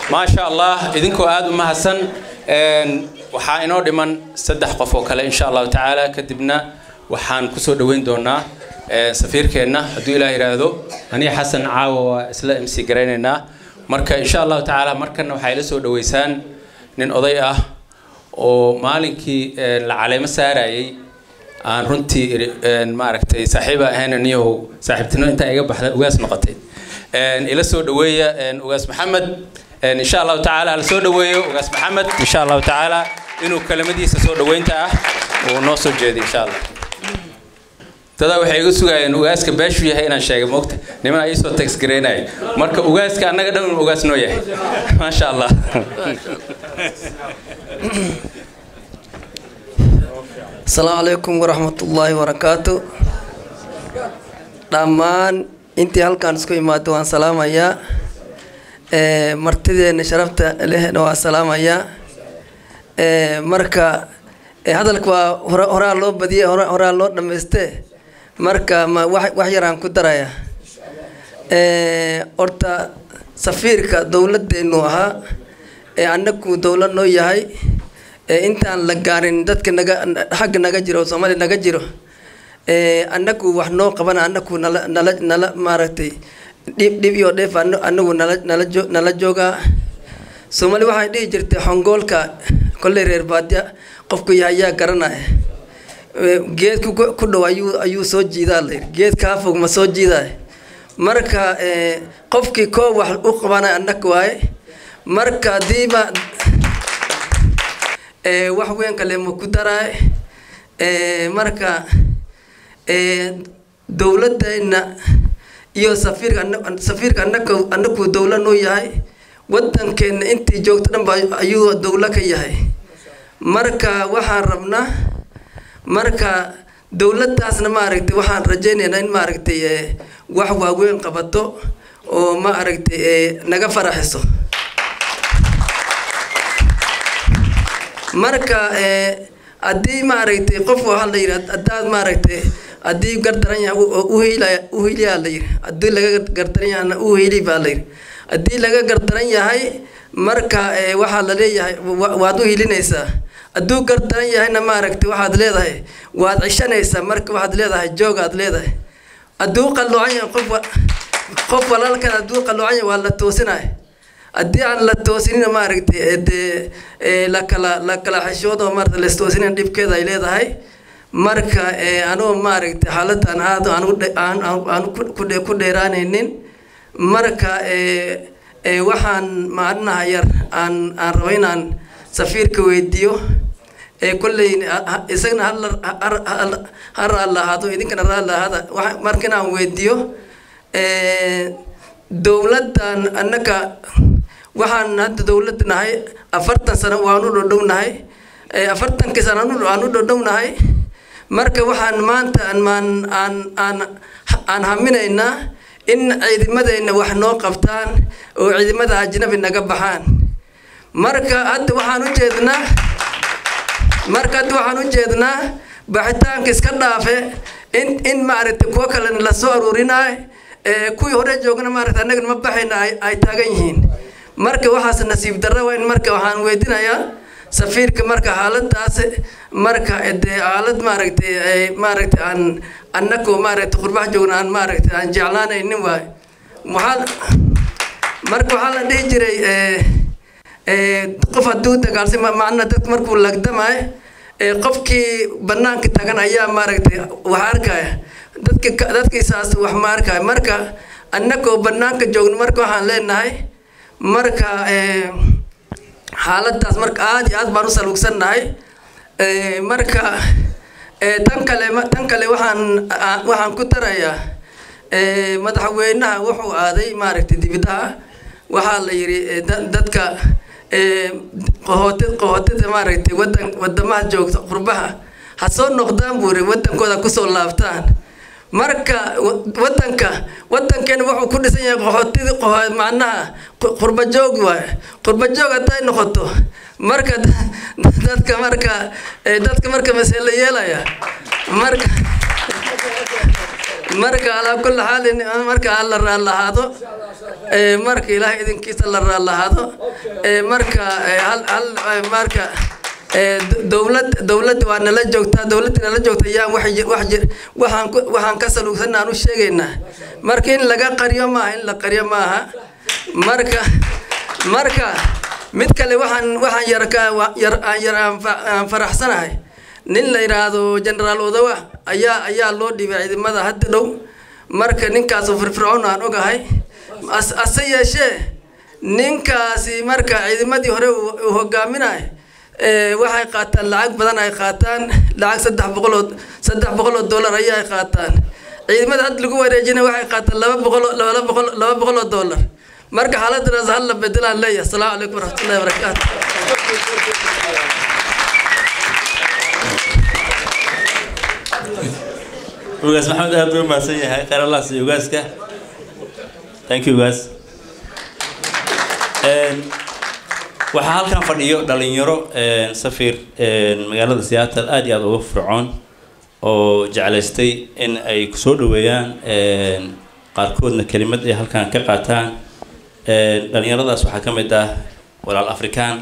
MashaAllah إذنكو آدم مهسن وحا إنو دمان سدح قفو كلا إن شاء الله تعالى كدبنا وحان كسو دوين دونا سفير كينا هدو إلهي رادو هني حسن عاوة إسلا إمسي قرينينا marka insha Allah taala markana waxa ila soo dhaweysaan nin oday ah oo maalinkii la caleema saarayay aan runtii maaragtay saaxiiba ahaynaniyo saaxiibtino inta iga baxday ugaas noqotay ila soo dhaweeya ugaas Maxamed insha Allah taala la soo dhaweeyo ugaas Maxamed insha Allah taala inuu kalimadiisa soo dhaweynta ah oo noo soo jeediyo insha Allah dadaa waxay iga sugayeen ugaaska beeshu yahay inaan sheegay moogta niman ay soo text gareynay marka ugaaska annaga dhan ugaas noo yahay ma sha Allah السلام عليكم ورحمة الله وبركاته دمان انتي هالكان سكوي ماتوان سلام يا مرتدي نشرفت له نوا سلام يا مركا هذا الكوا هرا لو بدي هرا لو دمسته مركا ما وحيران كدرايا أرتا سفيرك دولة نوها أنكو دولة نو يهاي intaan la gaarin dadka naga xaq naga jiro Soomaali naga jiro annagu wax noo qabana annagu nala maaragtay dib iyo dheef annagu nala jooga Soomaali waxay dhigi jirtay xongoolka kolley reer baadiya qofku yahay garanay geedku ku dhow ayuu soo jiidaa geed ka fog ma soo jiidaa marka qofkii koo wax u qabana annagu waay marka diiba wax weyn kale ma ku daray marka dawladdeena iyo safiirka annagu dawlad noo yahay wadankeena intii joogto dhan ayuu dawlad ka yahay marka waxaan rabnaa marka dawladdaasna maaragtay waxaan rajaynaynaa in maaragtay wax waaweyn qabato oo maaragtay naga faraxiso marka adii maaragtay qof waxa la yiraahdo adaad maaragtay adii gardaran yahay u heelaya la yiraahdo adii laga gardaran yahay u heeli baa la yiraahdo adii laga gardaran yahay marka waxa la leeyahay waad u heelinaysaa aduu gardaran yahayna maaragtay waxaad leedahay waad cishanaysaa marka waxaad leedahay joog aad leedahay aduu qaloocan yahay qof walaalkan aduu qaloocan yahay waa la toosinay adii aan la toosinin maaragtay la kala xishoodo marta la toosinin dibkeeda ay leedahay marka anoo maaragtay xaaladan aan ku dheeraanaynin marka waxaan maadnaha yar aan rabo inaan safiirka weydiiyo kulley isagna har allahaado idinkana raallahada marka inaan weydiiyo dawladdan annaka waxaan hadda dawladda nahay 40 sano waan u dhownahay 40 sano aan u dhownahay marka waxaan maanta aan haminaynaa in ciidamadeena wax noo qabtaan oo ciidamada ajnabi naga baxaan marka hadda waxaan u jeednaa baxitaanka iska dhaafe in maaragtay kuwa kale la soo aruurinaay kuwii hore joogna maaragtay annaga ma baxayna ay taagan yihiin marka waxaas nasiib darro weyn marka waxaan weydiinayaa safiirka marka xaaladaas marka xaalad maaragtay aan annagu maaragtay qurbaha joogna aan maaragtay aan jeclaanaynin waay marka waxaa la dhihi jiray qof hadduu dagaalsi macna dadka markuu lagdamay qofkii banaanka tagan ayaa maaragtay wax arkaya dadkiisaas wax ma arkaya marka annagoo banaanka joogno marka waxaan leenahay marka xaaladaas marka aad iyo aad baan u salugsannahay marka tan kale waxaan ku darayaa madaxweynaha wuxuu aaday maaragtay dibadaha waxaa la yiri dadka qahootida maaragtay wadamaha joogta qurbaha ha soo noqdaan buuri wadankooda ku soo laabtaan marka wadankeena wuxuu ku dhisan yahay qahootida macnaha qurba joog waay qurba joog haday noqoto marka dadka marka mas'ala yeelaya marka ala kulli xaal marka alla raalahaado marka ilaahay idinkiisa la raalahaado marka marka dawladda waa nala joogtaa yaa waxaan ka salugsanaa aan u sheegaynaa marka in laga qariyo maaha in la qariyo maaha marka mid kale waxaan faraxsanahay nin la yiraahdo General Odawa ayaa loo dhibay ciidamada hadda dhow marka ninkaas oo firfircoon aan ogahay ase yeeshee ninkaasi marka ciidamadii hore uu hogaaminay waxay qaataan lacag badan ay qaataan lacag $300 ayay qaataan ciidamada hadda lagu wareejina waxay qaataan $200 marka xaaladdaas hal la bedelaan leeyahay assalaamu calaykum waraxmatullaahi wabarakaatu ugaas maxamed aad buu mahadsan yahay khayr allah siiyo ugaaska thank you guys waxaa halkan fadhiyo dhalinyaro safiir magaalada Seattle aad iyo aad uga fircoon oo jeclaystay in ay ku soo dhaweeyaan qaarkoodna kelimad ay halkan ka qaataan dhalinyaradaas waxaa ka mid ah walaal Afrikaan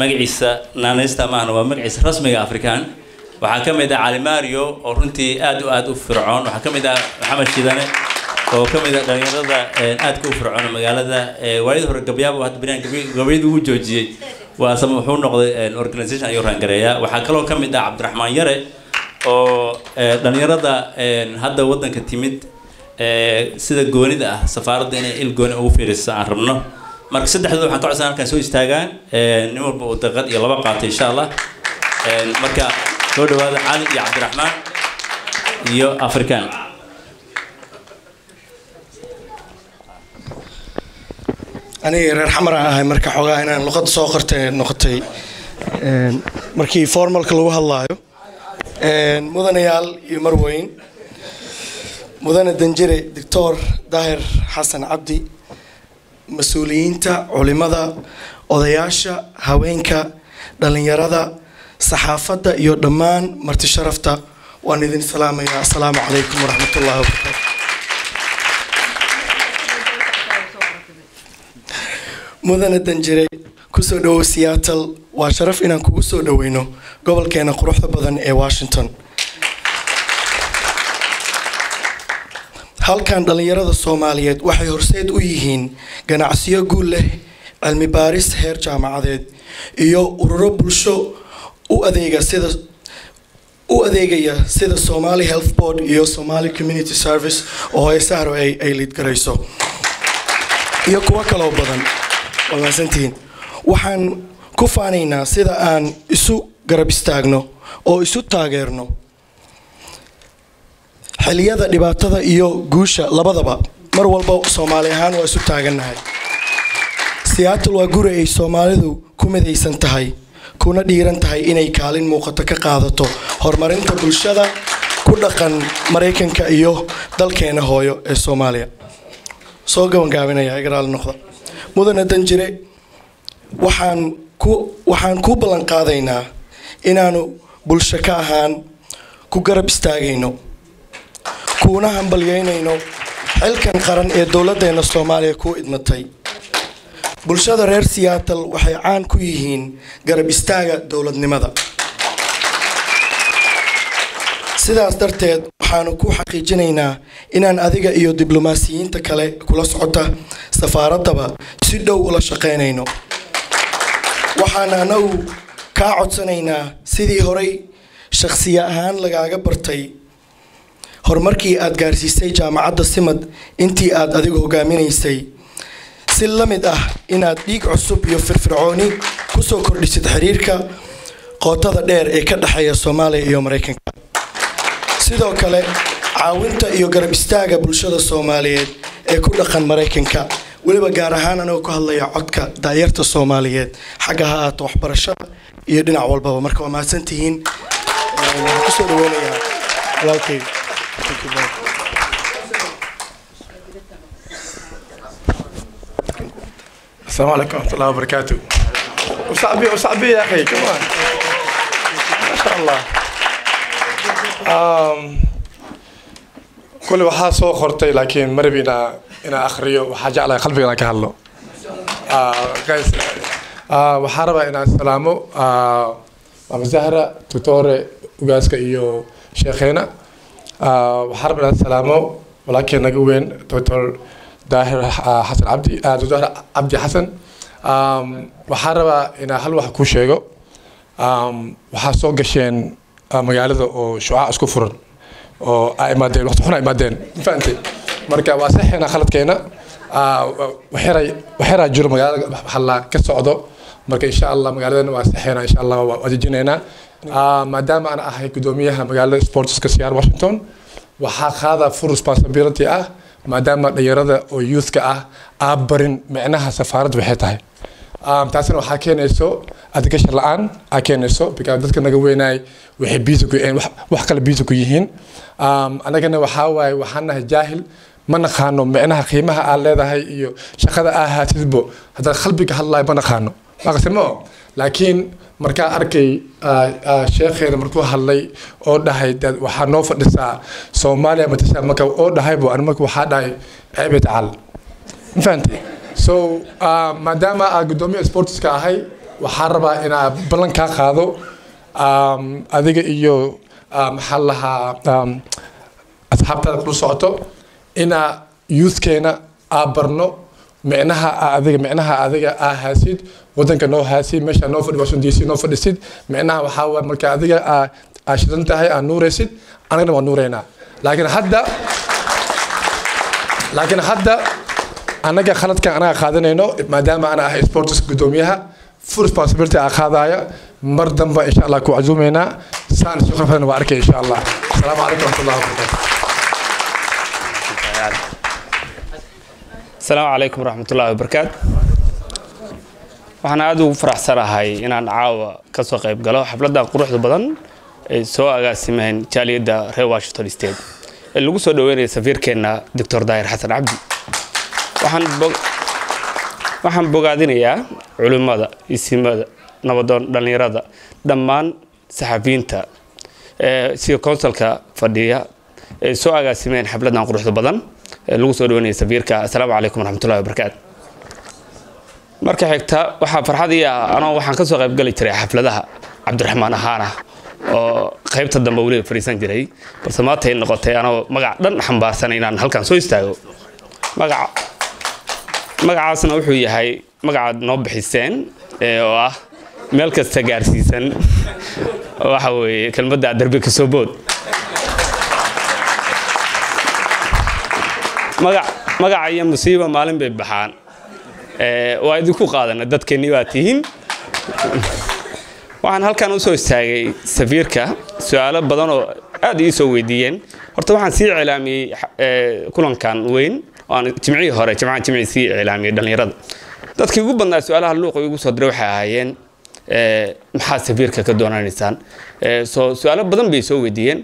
magaciisa naanaysta maahna waa magaciisa rasmiga Afrikaan waxaa ka mid ah Ali Mario oo runtii aad u fircoon waxaa ka mid ah Maxamed Shidane oo ka mid ah dhalinyarada aad ku fircoon magaalada waayid hore gabyaabo hadda bariyan gabaydu uu joojiyay waa sama wuxuu noqday organization ayuu rangareeya waxaa kaloo ka mid ah Cabdiraxmaan Yare oo dhalinyarada hadda wadanka timid sida goonida ah safaaradda inay il gooni ugu fiiriso aan rabno marka saddexdooda waxaan ka codsan halkan soo istaagaan nin walba uu daqiiqad iyo laba qaato insha Allah marka soo dhawaada Ali iyo Cabdiraxmaan iyo Afrikaan aniga reer xamar aan ahay marka xogaa inaan luqad soo qortay noqotay markii formalka lagu hadlaayo mudanayaal iyo marweyn mudane danjire Dr. Daahir Xasan Cabdi mas'uuliyiinta culimada odayaasha haweenka dhalinyarada saxaafadda iyo dhammaan marti sharafta waan idin salaamayaa assalaamu calaykum waraxmatullaahi wabarakaatu mudane danjire kusoo dhawow Seattle waa sharaf inaan kugu soo dhaweyno gobolkeena quruxda badan ee Washington halkan dhalinyarada Soomaaliyeed waxay horseed u yihiin ganacsiyo guul leh cilmi baaris heer jaamacadeed iyo ururo bulsho u adeegaya sida Somali Health Board iyo Somali Community Service oo ay sahro ay lead garayso iyo kuwa kale oo badan wanaagsantiin waxaan ku faanaynaa sida aan isu garab istaagno oo isu taageerno xilliyada dhibaatada iyo guusha labadaba mar walba Soomaali ahaan waa isu taaganahay Seattle waa guri ay Soomaalidu ku midaysan tahay kuna dhiiran tahay inay kaalin muuqato ka qaadato horumarinta bulshada ku dhaqan Mareykanka iyo dalkeena hooyo ee Soomaaliya soo gaabinaya igaraal noqda mudane danjire waxaan ku ballan qaadaynaa inaanu bulsho ka ahaan ku garab istaagayno kuna hambalyeynayno xilkan qaran ee dawladdeena Soomaaliya ku idmatay bulshada reer Seattle waxay caan ku yihiin garab istaaga dawladnimada sidaas darteed waxaanu ku xaqiijinaynaa inaan adiga iyo diblomaasiyiinta kale kula socota safaaradaba si dhow ula shaqeynayno waxaan anagu ka codsanaynaa sidii horay shakhsiya ahaan lagaaga bartay horumarkii aad gaarsiisay jaamacadda Simad intii aad adigu hogaaminaysay si la mid ah inaad dhiig cusub iyo firfircooni ku soo kordhisid xiriirka qootada dheer ee ka dhaxeeya Soomaaliya iyo Mareykanka sidoo kale caawinta iyo garab istaaga bulshada Soomaaliyeed ee ku dhaqan Mareykanka waliba gaar ahaan anagu ku hadlaya codka daayarta Soomaaliyeed xagga haata waxbarashada iyo dhinac walba marka waa mahadsantihiin ku soo dhaweynaya walaalkay السلام عليكم ورحمة الله وبركاته. وصعبي يا أخي كمان. ما شاء الله. كل واحد سو خرطي لكن مربينا إنا أخريه وحاجة على قلبي أنا كهلو. قيس. وحاربة إنا السلامو. ومزهرة توتوري وجاسك إيو شيخنا. وحاربة إنا السلامو ولكن نجوين توتور daahir xasan cabdi daahir cabdi xasan waxaan rabaa inaan hal wax ku sheego waxaa soo gasheen magaalada oo shucaac isku furan oo ay imaadeen waqti xun ay imaadeen fahantay marka waa saxina khaladkeena waxira jiro magaalada xalla ka socdo marka insha allah magaaladana waa saxeena insha allah waa dejinaynaa maadaama aan ahay gudoomiyaha magaalada sportska Seattle Washington waxaa qaada full responsibility ah maadaama dhalinyarada oo youthka ah barin macnaha safaaradda waxay tahay taasina waxaa keenayso education la'aan keenayso because dadka naga weynaay waxay busy ku yihiin wax kale busy ku yihiin anagana waxaa waaye waxaan nahay jaahil ma naqaano macnaha qiimaha aan leedahay iyo shaqada ahaatidbo hadda qalbiga hadlaay ma naqaano maqsimo laakiin markaa arkay sheekheena markuu hadlay oo dhahay dad waxaa noo fadhisaa Soomaaliya matasha marka oo dhahay boo anima waxaa dhahay ceeb tacal infanti so maadaama gudoomiye sportska ahay waxaa rabaa inaa ballan ka qaado adiga iyo maxaa lahaa asxaabtada ku socoto ina youthkeena barno macnaha adiga haasid wadanka noo haasid meesha noo fadhi Washington DC noo fadhisid macnaha waxaa waa marka adiga shidan tahay nuuraysid anagana waa nuureynaa laakiin hadda anaga khaladka anaga qaadanayno maadaama ana ahay sports gudoomiyaha full responsibility qaadaya mar damba insha Allah ku azuumeena saan shaqadan waa arkay insha Allah assalamu alaykum wa rahmatullahi wa barakatuh السلام عليكم ورحمة الله وبركاته. waxaan aad ugu faraxsanahay inaan caawa ka soo qayb galo xafladda quruxda badan ee soo agaasimeen jaaliyada reer Washington State ee lagu soo dhaweeyay safiirkeena Dr. Daahir Xasan Cabdi. waxaan bogaadinayaa culimada isimada nabadoon dhalinyarada dhammaan saxafiyiinta sida konsulka fadhiya ee soo agaasimeen xafladdan quruxda badan lagu soo dhaweeyay safiirka. Assalaamu alaykum warahmatullahi wabarakatuh. marka xigta waxa farxadiya ana waxaan ka soo qayb gali jiray xafladaha Cabdiraxmaan Ahaana oo qaybta dambe waliba fariisan jiray balse maanta ay noqotay ana magac dhan xambaarsan inaan halkan soo istaago. magacaasna wuxuu yahay magaca noo bixiseen oo ah meel kasta gaarsiisan waxa weeye kelmadda darbi ka soo bood. magaca iyo musiiba maalin bay baxaan waa idinku qaadana dadkeeni waa tihiin. waxaan halkan u soo istaagay safiirka su'aalo badan oo aad ii soo weydiiyeen. horta waxaan sii cilaamiyay kulankan weyn aan jimcii hore jimcii sii cilaamiyay dhalinyarada dadkii ugu badnaa su'aalaha luuqa igu soo diray waxay ahaayeen maxaa safiirka ka doonaysaan su'aalo badan bay soo weydiiyeen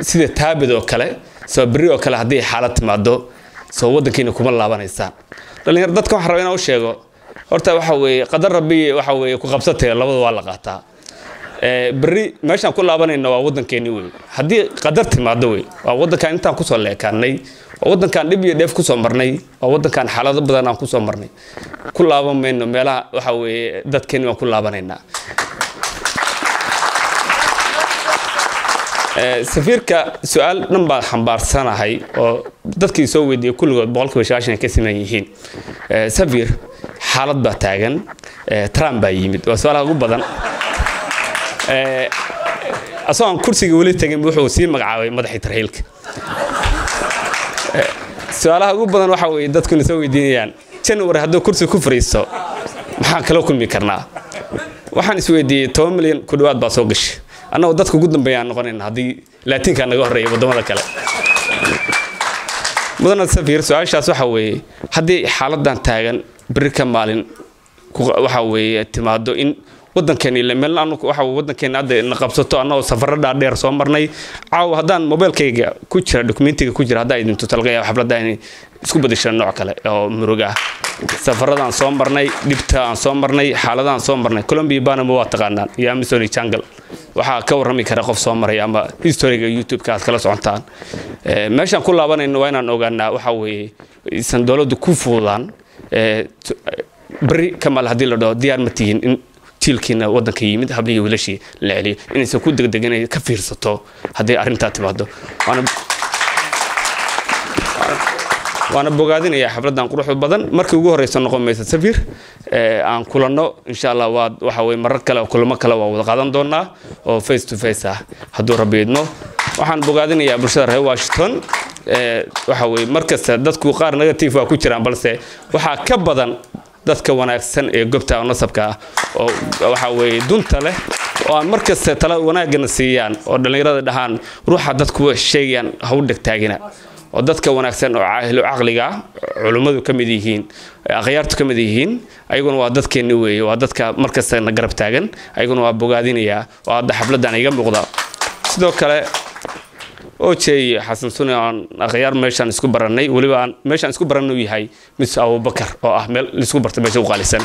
sida taabid oo kale soo bari oo kale hadii xaalad timaado soo wadankiina kuma laabanaysaa. dhalinyarada dadka waxaan rabaa inaan u sheego horta waxa weeye qadar rabbi waxa weeye ku qabsatay labada waa la qaataa. bari meeshaan ku laabanayna waa wadankeeni weey hadii qadar timaado weey waa wadankan intaan ku soo leekanay waa wadankan dib iyo dheef ku soo marnay waa wadankan xaalado badan aan ku soo marnay ku laabamayno meelaha waxa weeye dadkeeni waan ku laabanaynaa. safiirka su'aal dhan baan xambaarsanahay oo dadkii soo weydiiyay kulligood 100% ka siman yihiin. safiir xaalad baa taagan Trump baa yimid waa su'aalaha ugu badan asoo kursiga wali tagin wuxuu sii magacaabay madaxii tarxiilka. su'aalaha ugu badan waxa weeye dadku soo weydiinayaan January haddii kursi ku fariisto maxaan kala kulmi karnaa. waxaan is weydiiyay 10 milyan ku dhawaad baa soo gashay annagu dadku ugu dambeeyaan noqonayna hadii laatinka naga horeeyo wadamada kale. mudana safiir su'aashaas waxa weeye hadii xaaladan taagan bari ka maalin waxa weeye timaado in wadankeeni la meel aan waxa wadankeena hadda naqabsato annagu safarada dheer soo marnay caaw hadaan mobilkayga ku jira dokumentiga ku jira hadaa idin talqaya xafladaan isku bedesho nooc kale oo muruga safaradaan soo marnay dibta aan soo marnay xaaladaan soo marnay Colombia bana ma waa taqaanaan iyo Amazon jungle waxa ka warrami kara qof soo maray ama historiga YouTube ka kala socontaan. meeshaan ku laabanayno waa inaan ogaanaa waxa weeye isan dawladdu ku fuudaan bari kamal hadii la dhaho diyaar ma tihiin in tilkiina wadanka yimid habliyo wiilashii la celiyo inaysan ku degdeganay ka fiirsato hadii arinta timaado. waana bogaadinayaa xafladan quruxda badan markii ugu horeysan noqon maysa safiir aan kulano insha Allah waxa way marar kale kulamo kale waa wada qaadan doonaa oo face to face ah haduu rabiidno. waxaan bogaadinayaa bulshada reer Washington waxa way markasta dadku qaar negative ku jiraan balse waxa ka badan dadka wanaagsan ee gobta nasabka ah oo waxa weeye dunta leh oo aan markasta tala wanaagana siiyaan oo dhalinyarada dhahaan ruuxa dadku sheegayaan ha u dhagtaagina oo dadka wanaagsan oo caahilo caqliga culimadu kamid yihiin aqyaartu kamid yihiin ayaguna waa dadkeena weeye waa dadka markasta na garab taagan ayaguna waa bogaadinaya oo hadda xafladan iga muuqda sidoo kale OJ Xasan Sunni aan aqyaar meeshan isku baranay waliba aan meeshan isku baranay yahay Miss Abu Bakar oo ah meel isku bartay meesha u qaalisan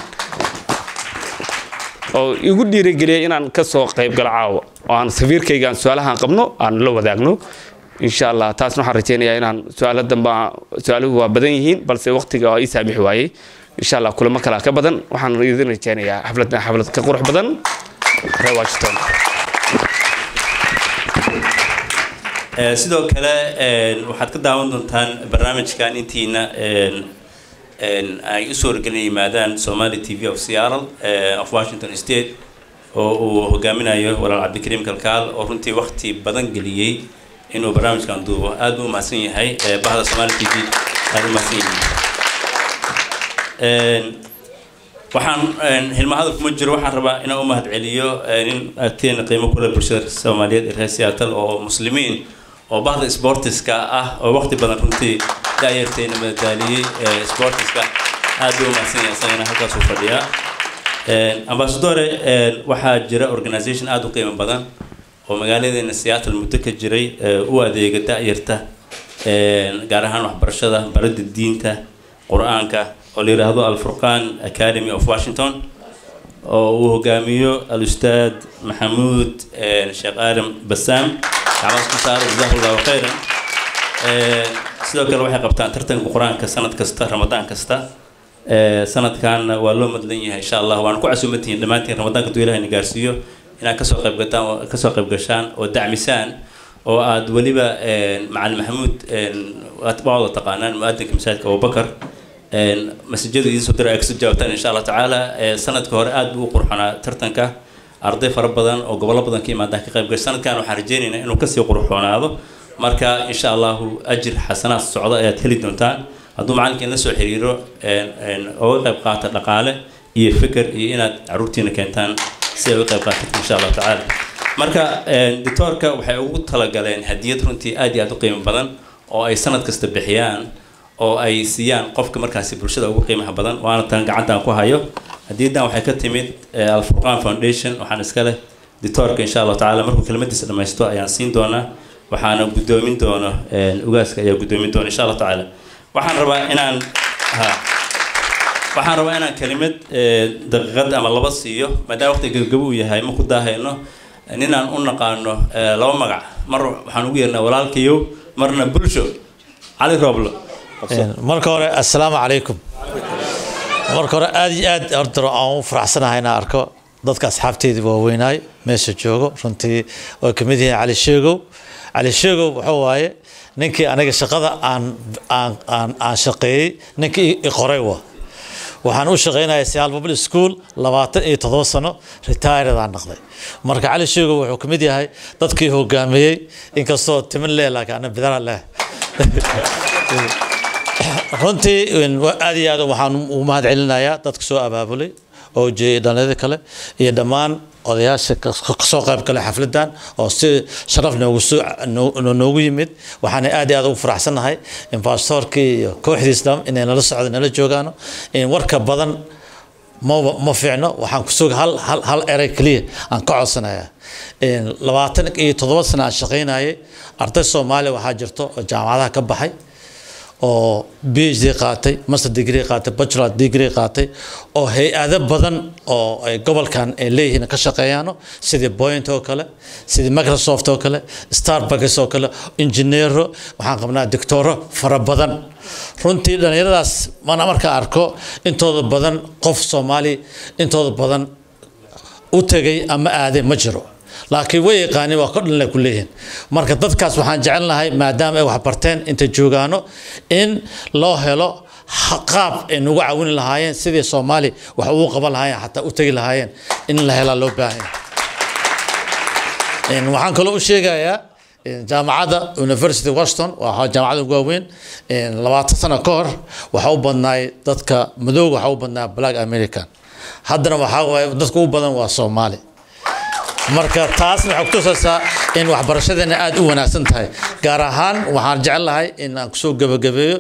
oo igu dhiirigeliyay inaan ka soo qayb gal caawa oo aan safiirkaygaan su'aalahan qabno aan la wadaagno insha Allah taasna waxaan rajeynayaa inaan su'aaluhu waa badan yihiin balse waqtiga waa ii saamix waayay insha Allah kulamo kala ka badan waxaan idin rajeynayaa xaflad ka qurux badan reer Washington sidoo kale waxaad ka daawan doontaan barnaamijkan intiina ay u soo wargelin yimaadaan Somali TV of Seattle of Washington State oo uu hogaaminayo walaal Cabdikariim Kalkaal oo runtii waqti badan geliyay inuu barnaamijkan duubo aad u mahadsan yahay bahda Somali TV aad u mahadsan yahay waxaan hilmaahada kuma jiro waxaan rabaa inaan u mahad celiyo in aadteen qiimo kula bulshada Soomaaliyeed ee Seattle oo muslimiin oo bahda sportiska ah oo waqti badan runtii daayirteena madaaliyay sportiska aad u mahadsan yahay sanadka halkaas u fadhiya ambassador waxaa jira organization aad u qiimo badan oo magaaladeena Seattle muddo ka jiray u adeega daayirta gaar ahaan waxbarashada barada diinta quraanka oo la yiraahdo Al-Furqan Academy of Washington oo uu hogaamiyo al-ustaad Maxamuud Sheekh Aadan Bassam عمل كسار جزاه الله خيرا sidoo kale waxay qabtaan tartanka quraanka sanad kasta Ramadaan kasta sanadkan waa loo madlan yahay insha Allah waan ku casuumatiin dhamaantiin Ramadaanka duu Ilaahay gaarsiiyo inaan ka soo qayb gashaan oo dacmisaan oo aad waliba macallin Maxamuud aad baad taqaanaan muadinka masaajidka Abu Bakar masjidada idin soo diray soo jawaabtaan insha Allah taala sanadka hore aad buu qurxanaa tartanka arday fara badan oo gobolo badan ka imaada ka qayb gashan sanadkan waxaan rajeynaynaa inuu ka sii qurxoonaado marka insha Allah ajir xasanaad socdo ayaad heli doontaan hadduu macalinka la soo xiriiro oo qayb qaata dhaqaale iyo fikir iyo inaad caruurtiina keentaan si ay u qayb qaataan insha Allah taala marka doctorka waxay ugu talagaleen hadiyad runtii aad iyo aad u qiimo badan oo ay sanad kasta bixiyaan oo ay siiyaan qofka markaasi bulshada ugu qiimaha badan waana tan gacantan ku hayo hadiyaddan waxay ka timid Al-Furqan Foundation waxaan iska leh doctorka insha Allah taala markuu kelmadiisa dhameysto ayaan siin doonaa waxaana gudoomin doona ugaaska ayaa gudoomin doona insha Allah taala waxaan rabaa inaan kelimad daqiiqad ama laba siiyo maadaama waqti gabagabo uu yahay ma ku daahayno ninaan u naqaano laba magac mar waxaan ugu yeernaa walaalkayo marna bulsho cali rooblo marka hore assalaamu calaykum marka hore aad iyo aad ordro aan u faraxsanahay inaan arko dadka asxaabteedii waaweynaay meesha joogo runtii oo ka mid yahay cali sheegow wuxuu waaye ninkii aniga shaqada aan shaqeeyey ninkii i qoray waxaan u shaqeynayaa Seattle Public School 27 sano retired aan noqday marka cali sheegow wuxuu ka mid yahay dadkii hogaamiyey inkastoo timin leh laakiin ana bidara leh runtii aad iyo aad waxaan u mahad celinayaa dadka soo abaabulay oo jeedalada kale iyo dhamaan odayaasha ka soo qayb galay xafladan oo si sharaf noogu yimid waxaan aad iyo aad ugu faraxsanahay in pastorkii iyo kooxdiisa inay nala socdaan nala joogaan in warka badan ma fiicno waxaan ku soo hal eray kaliya aan ka codsanayaa in 27 sano aan shaqeynayay arday Soomaali waxaa jirto oo jaamacadaha ka baxay oo PhD qaatay master degree qaatay bachelor degree qaatay oo hay'ado badan oo ay gobolkan ay leeyihiin ka shaqeeyaan sidii Point oo kale sidii Microsoft oo kale Starbucks oo kale engineero waxaan qabnaa doctor fara badan runtii dhalinyaradaas mana marka arko intooda badan qof Soomaali intooda badan u tagay ama aaday ma jiro laakiin way yaqaaniin waa kordhin la kuleeyeen marka dadkaas waxaan jecelnahay maadaama ay wax barteen inta joogaano in loo helo qaab ay ugu caawin lahaayeen sidii Soomaali wax ugu qaban lahaayeen hatta u tagi lahaayeen in la helo loo baahan waxaan kaloo u sheegayaa jaamacadda University Washington waa jaamacad ugu weyn 20 sano ka hor waxa u badnaay dadka madowga waxa u badnaa Black American haddana waxa dadku u badan waa Soomaali marka taasna waxa ku tusaysaa in waxbarashadeena aad u wanaagsan tahay gaar ahaan waxaan jecelahay in aan ku soo gabagabeeyo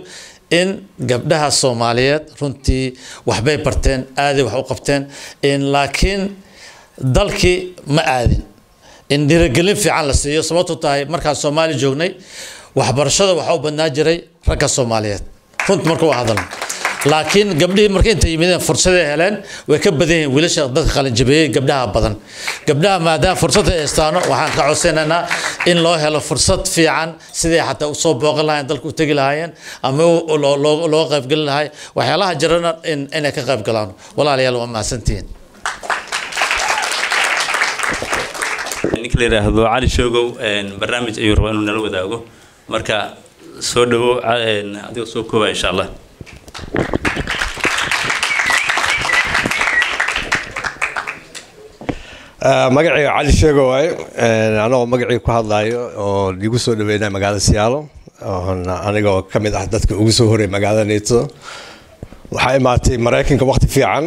in gabdhaha Soomaaliyeed runtii waxbay barteen aad wax u qabteen in laakiin dalkii ma aadin in dhiirigelin fiican la siiyo sababtoo tahay markaan Soomaali joognay waxbarashada waxa u badnaa jiray ragga Soomaaliyeed runtii markuu hadalno laakiin gabdhihii markay inta yimideen fursad ay heleen way ka badan yihiin wiilasha dadka qalin jabiyay gabdhaha badan gabdhaha maadaama fursad ay heestaan waxaan ka codsanaynaa in loo helo fursad fiican sidii xataa u soo booqan lahayn dalku u tagi lahaayeen ama loo qayb galin lahaay waxyaalaha jirana inay ka qayb galaan walaalayaal waa mahadsantihiin ninka la yiraahdo Cali Shogow barnaamij ayuu rabaa inuu nala wadaago marka soo dhawo adiga soo kooba insha Allah magacayga Cali Shogow anoo magacayga ku hadlayo oo igu soo dhaweynay magaalada Seattle anigoo kamid ah dadka ugu soo horeeyay magaalada Neto waxay imaatay Mareykanka waqti fiican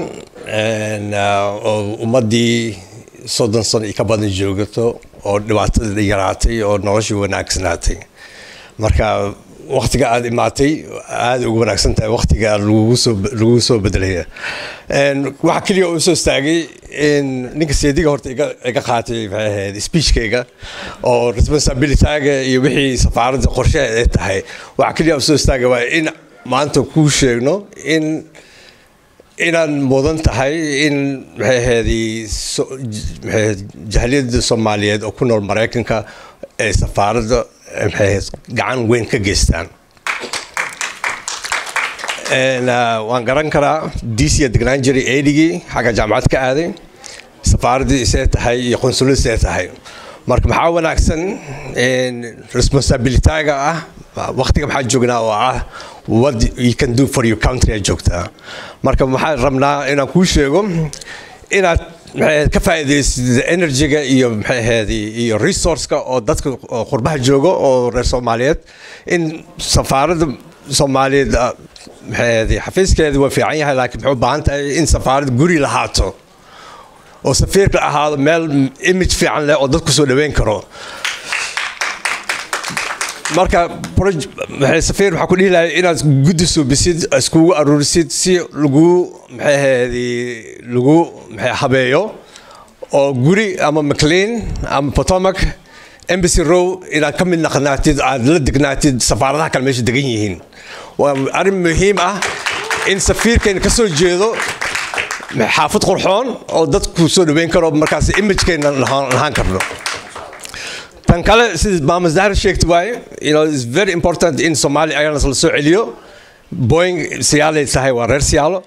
oo ummadii 30 sano ka badan joogto oo dhibaatada yaraatay oo nolosha wanaagsanaatay marka waqtiga aad imaatay aad ugu wanaagsan tahay waqtiga lagu soo bedelay waxa kaliya oo soo istaagay in ninka seediga horta iga qaatay speech-kayga oo responsibility-ga iyo wixii safaaradda qorshe ay tahay waxa kaliya oo soo istaagay waa in maanta ku sheegno inaan mudan tahay in jahliyadda Soomaaliyeed oo ku nool Mareykanka ee safaaradda gacan weyn ka geystaan waan garan karaa DC degnaan jiray eedigi xagga jaamacad ka aaday safaaraddii isee tahay iyo qonsulada isee tahay marka maxaa wanaagsan responsibility-ga ah waqtiga maxaa joognaa oo ah what you can do for your country joogtaa marka waxaan rabnaa inaan kuu sheego inaad ka faa'iideysid energy-ga iyo iyo resource-ka oo dadka qurbaha jooga oo reer Soomaaliyeed in safaaradda Soomaaliyeed xafiiskeedu waa fiican yahay laakiin wuxuu u baahan tahay in safaaradda guri lahaato oo safiirka ahaado meel image fiican leh oo dadku soo dhaweyn karo marka safiir waxa ku dhihi lahay inaad guddi suubisid iskugu aruurisid si lagu habeeyo oo guri ama McLean ama Potomac Embassy Row inaad ka mid noqonaatid aad la degnaatid safaaradaha kale meesha degan yihiin waa arrin muhiim ah in safiirkeen ka soo jeedo xaafad qurxoon oo dadku soo dhaweyn karo markaas image-keena lahaan karno tan kale sida Mama Zahra sheegtay waaye it's very important in Somali ayana la soo celiyo Boeing Seattle tahay waa reer Seattle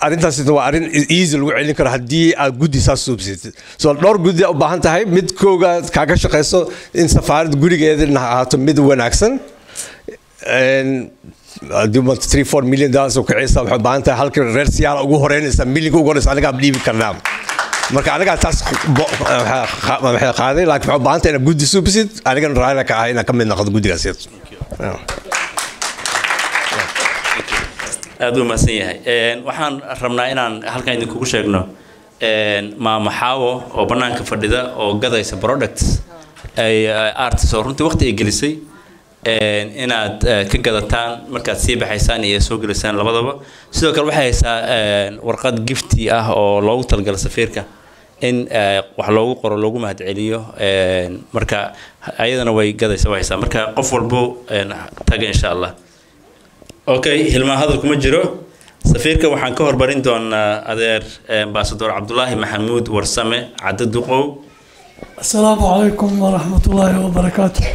arrintaas waa arrin easy lagu celin karo haddii aad guddi saas suubsid soo dhowr guddi u baahan tahay mid kooga kaaga shaqeyso in safaaradda gurigeeda ahaato mid wanaagsan $3-4 million oo kacaysa waxay baahan tahay halka reer Seattle ugu horeynaysa milliga ugu horeysa anaga dhiibi karnaa marka anaga taas waxay qaaday laakiin waxay baahan tahay in guddi suubsid aniga raayna ka ah in ka mid noqdo guddigaas aad u maasan yahay waxaan rabnaa inaan halkan idinkugu sheegno maama Xaawo oo banaanka fadhida oo gadaysa products ay artists oo runtii waqti ay gelisay inaad ka gadataan markaad sii baxaysaan iyo soo gelisaan labadaba sidoo kale waxay haysaa warqad gifti ah oo loogu talgalay safiirka in wax loogu qoro loogu mahad celiyo marka ayadana way gadaysaa waxaysaa marka qof walbo taga insha Allah okay hilmaan hadal kuma jiro safiirka waxaan ka hormarin doonaa adeer ambassador Cabdullaahi Maxamuud Warsame Cadda Duqow السلام عليكم ورحمة الله وبركاته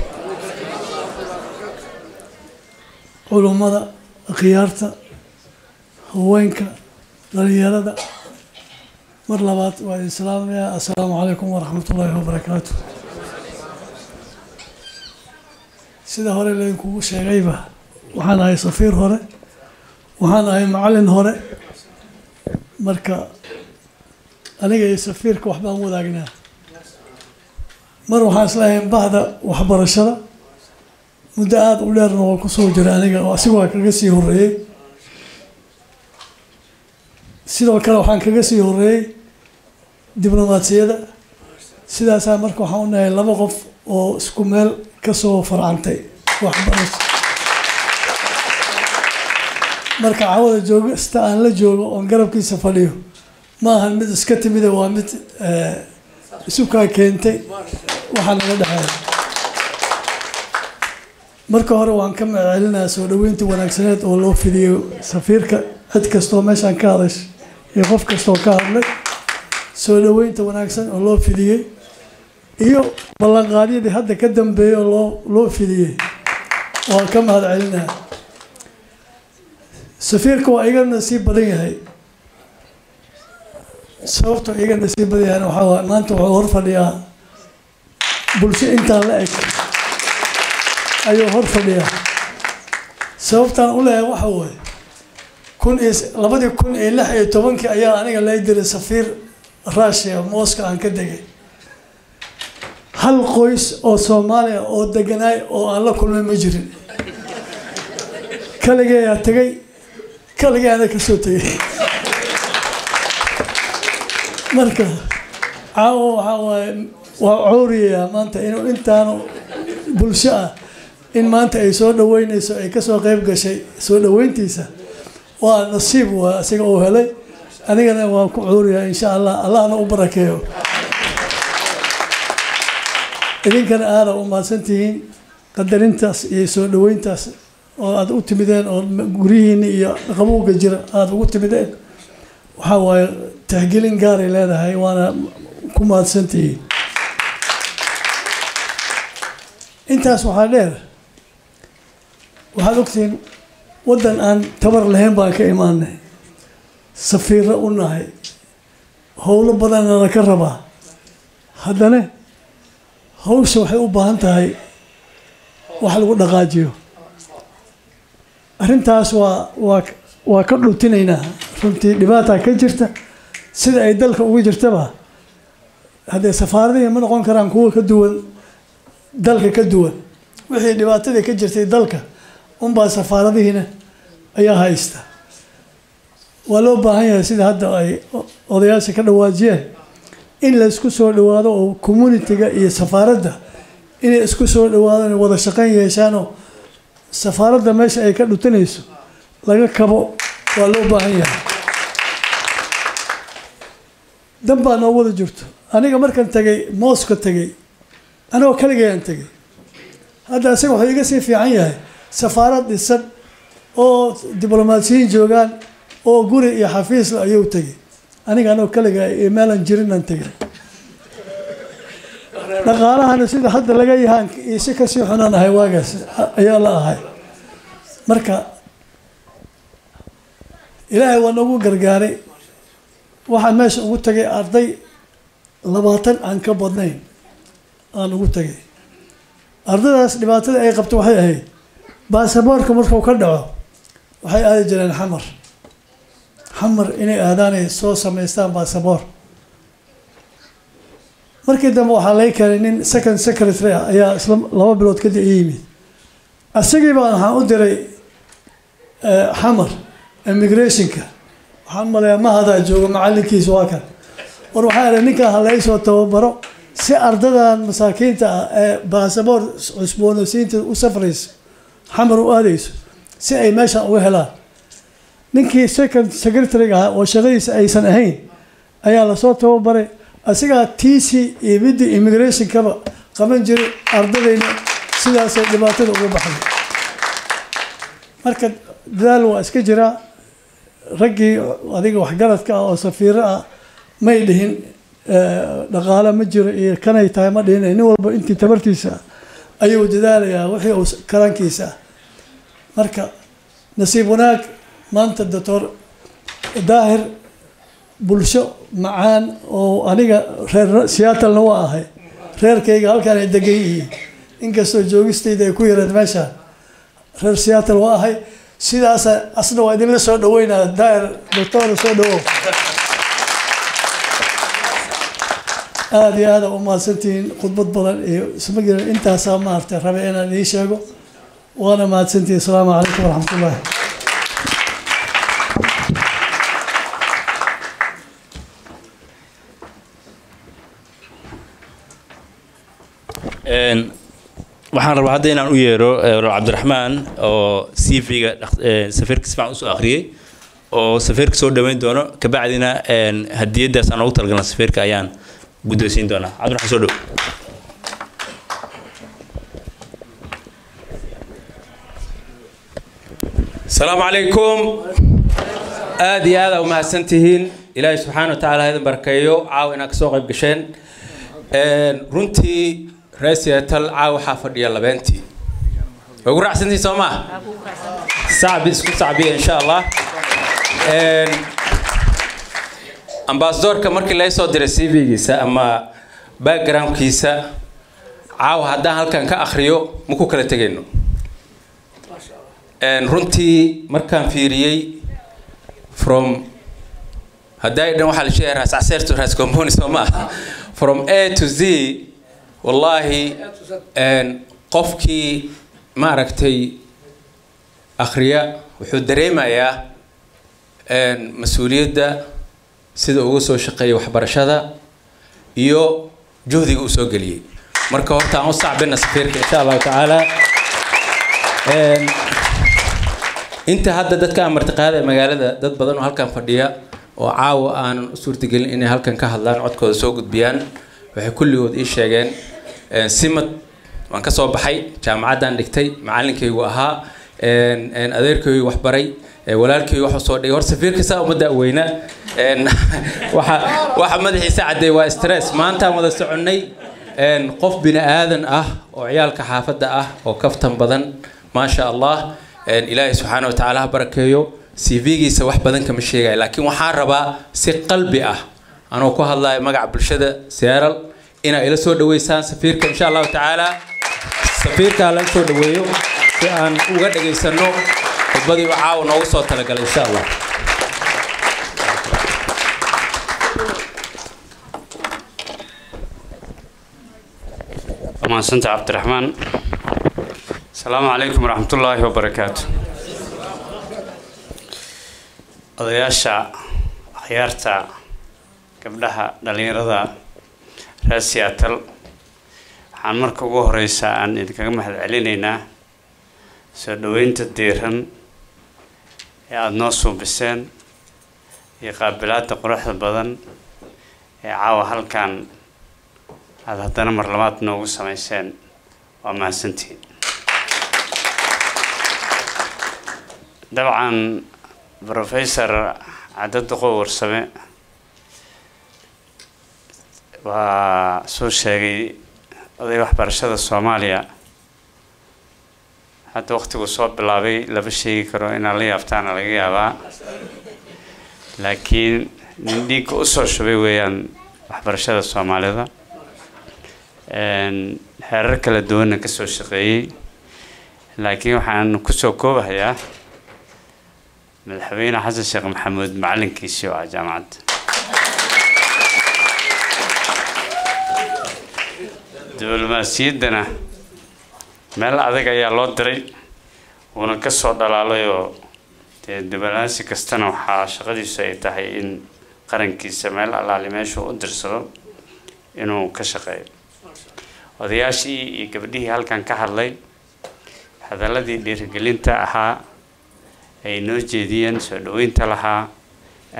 علماء خيارته هوينك دليلة مرلبات والإسلام يا السلام عليكم ورحمة الله وبركاته سيدا هوري لينكو شيغيبة وحانا هاي صفير هوري وحانا هاي معلن هوري مركا أنا جاي سفيرك وحبا موداقنا mar waxaan islahayn bahda waxbarashada muddo aada u dheerna waa kusoo jira aniga oo asiga waa kaga sii horreeyey sidoo kale waxaan kaga sii horreeyey diblomaasiyada sidaasaa marka waxaan u nahay laba qof oo isku meel kasoo farcantay waxbarasho marka cawada joogista aan la joogo oon garabkiisa fadhiyo ma ahan mid iska timida waa mid isukaa keentay waxaa naga dhexeeya marka hore waan ka mahadcelinayaa soo dhaweyntii wanaagsaneed oo loo fidiyo safiirka cid kastoo meeshaan ka hadashay iyo qof kastoo ka hadlay soo dhaweynta wanaagsan oo loo fidiyey iyo ballanqaadyadii hadda ka dambeeyay oo loo fidiyey waan ka mahadcelinayaa safiirka waa iga nasiib badan yahay sababta iga nasiib badan yahay waxaa waaye maanta wuxuu hor fadhiyaa bulsho intaan la eg ayuu hor fadhiyaa sababtaan u leeyahay waxa waaye 2016 ayaa aniga lay diray safiir Russia Moscow aan ka degay hal qoys oo Soomaaliya oo deganaay oo aan la kulmay ma jirin kaligay ayaa tagay kaligay ana ka soo tagay marka caawo waxa waaye waa cooriyaa maanta inuu intaanu bulsho ah in maanta ay soo dhaweynayso ay ka soo qayb gashay soo dhaweyntiisa waa nasiib waa asiga oo helay anigana waan ku cooriyaa insha Allah Allahna u barakeeyo idinkana aada u mahadsantihiin qadarintaas iyo soo dhaweyntaas oo aad u timideen oo gurihiina iyo qabowga jira aad ugu timideen waxa waaye tahgelin gaar ay leedahay waana ku mahadsantihiin intaas waxaa dheer waxaad ogtiin waddan aan tabar lahayn baan ka imaanay safiirro u nahay howlo badanna la ka rabaa haddana hawsha waxay u baahan tahay wax lagu dhaqaajiyo arrintaas waa ka dhultinaynaa runtii dhibaata ka jirta sida ay dalka ugu jirtaba haddee safaaradihii ma noqon karaan kuwa ka duwan dalka ka duwan wixii dhibaatadii ka jirtay dalka unbaa safaaradihiina ayaa haysta waa loo baahan yahay sida hadda ay odayaasha ka dhawaajiyeen in la isku soo dhawaado oo communitiga iyo safaaradda inay isku soo dhawaadaan wada shaqayn yeeshaanoo safaaradda meesha ay ka dhutanayso laga kabo waa loo baahan yahay dan baa noo wada jirto aniga markaan tagay Moscow tagay anoo kaligayaan tagay hadda isaga wuxuu iga sii fiican yahay safaarad dhisan oo diblomaasiyiin joogaan oo guri iyo xafiis la ayuu tagay aniga anoo kaliga meelan jirinaan tagay dhaqaalahana sida hadda laga yahaan si ka sii xunaan ahay waagaas ayaa la ahay marka ilaahay waa nagu gargaaray waxaan meesha ugu tagay arday 20 aan ka badnayn aan ugu tagay ardaydaas dhibaatada ay qabto waxay ahayd baasaboorka markuu ka dhaco waxay aadi jireen xamar inay aadaanay soo samaystaan baasaboor markii dambe waxaa laga keenay nin second secretary ayaa isla 2 bilood kadib yimid asagii baan waxaan u diray xamar immigrationka waxaan maleeyaa ma hadaa jooga macalinkiisa waa kan war waxaa idhi ninkaa ha laysoo tababaro si ardadan masaakiinta ah ee baasaboor cusboonaysiinta u safrayso xamar u aadayso si ay meeshan uga helaan ninkii second secretary ah oo shaqadiisa aysan ahayn ayaa lasoo tababaray asigaa TC iyo midda immigrationkaba qaban jiray ardadayna sidaasay dhibaatada uga baxday marka dadaal waa iska jiraa raggii adiga waxgaradka ah oo safiiro ah may dhihin dhaqaale ma jiro iyo kanay tahay ma dhihin nin walba intii tabartiisa ayuu dadaalayaa wixii uu karankiisa marka nasiib wanaag maanta doctor daahir bulsho macaan oo aniga reer Seattle waa ahay reerkayga halkaan ay degan yihiin inkastoo joogistayda ay ku yareed meesha reer Seattle waa ahay sidaas asna waa idin la soo dhaweynaa daahir doctor soo dhawo aad iyo aad u mahadsantihiin khudbad badan iyo isma jiran intaasaa maaragtay rabay inaan ii sheego waana mahadsantihiin asalaamu calaykum waraxmatullaahi waxaan rabaa hadda inaan u yeero cabdiraxmaan oo CV-ga safiirka si fiican usoo akhriyey oo safiirka soo dhaweyn doono kabacdina hadiyadaas aan ugu talagalna safiirka ayaan guddoonsiin doonaa cabdiraxmaan soo dhow السلام عليكم آدي هذا وما سنتهين إلهي سبحانه وتعالى هذا بركيو عاو إنك سوق بقشين رنتي رئيسية العاو حافظ يلا بنتي وقول رأسنتي سوما صعب اسكت صعبي إن شاء الله أمباسدور كمركي لا يصدر السي في كيسا أما باك جراوند كيسا عاو هذا هل كان كأخريو مكو كلا تجينه runtii markaan fiiriyey from hadday dhan waxa la sheegay raas aseertu raas company Soomaa from A to Z wallahi qofkii ma aragtay akhriya wuxuu dareemayaa mas'uuliyadda sida ugu soo shaqeeyay waxbarashada iyo juhdiga uu soo galiyay marka horta aan u sacbina safiirka insha Allah taala inta hadda dadka martiqaada magaalada dad badan oo halkan fadhiya oo caawa aan suurtagelin inay halkan ka hadlaan codkooda soo gudbiyaan waxay kulligood ii sheegeen simad waan ka soo baxay jaamacadan dhigtay macallinkaygu ahaa adeerkaygu wax baray walaalkaygu wax soo dhigay hor safiirka saa umada weyna waxa madaxiisa caday waa stress maanta wada soconay qof bini aadan ah oo ciyaalka xaafadda ah oo kaftan badan ma sha Allah إلهي سبحانه وتعالى بركيه CV جيسا واحد بدن كمشيء لكن وحاربا سقلبي أنا وكه الله مجعب بالشدة سيارل إنا إلى سود ويسان سفيرك إن شاء الله تعالى سفيرك على سود ويو كأن وقت جيسانو بدي وعاون أوصل تلقى إن شاء الله أما سنت عبد الرحمن السلام عليكم ورحمة الله وبركاته. odayaasha akhyaarta gabdhaha dhalinyarada reer Seattle waxaan marka ugu horeysa aan idinkaga mahadcelinaynaa soo dhaweynta diiran ee aad noo suubiseen iyo qaabilaadda quruxda badan ee caawa halkan aad haddana mar labaad noogu samayseen waa mahadsantihiin dabcan بروفيسور عدد قوة ورسمة وسوش شيء أضيف برشة الصومالية حتى وقت وصوب بلابي لبشي كرونا لي أفتانا لقيها لكن نديك أسر شوي ويان برشة الصومالية حرك لدون كسر شقي لكن وحن كسر كوبه يا مدحوينه حسن الشيخ محمود معلن كيسيو على جامعة دبلوماسيدنا meel adag ayaa loo diray una ka soo dhalaalayo diblomaasi kastana waxa shaqadiisu ay tahay in qarankiisa meel alaali meesha u dirsado inuu ka shaqeeyo odayaashii iyo gabdhihii halkan ka hadlay hadaladii dhiirigelinta ahaa ay noo jeediyeen soo dhaweynta lahaa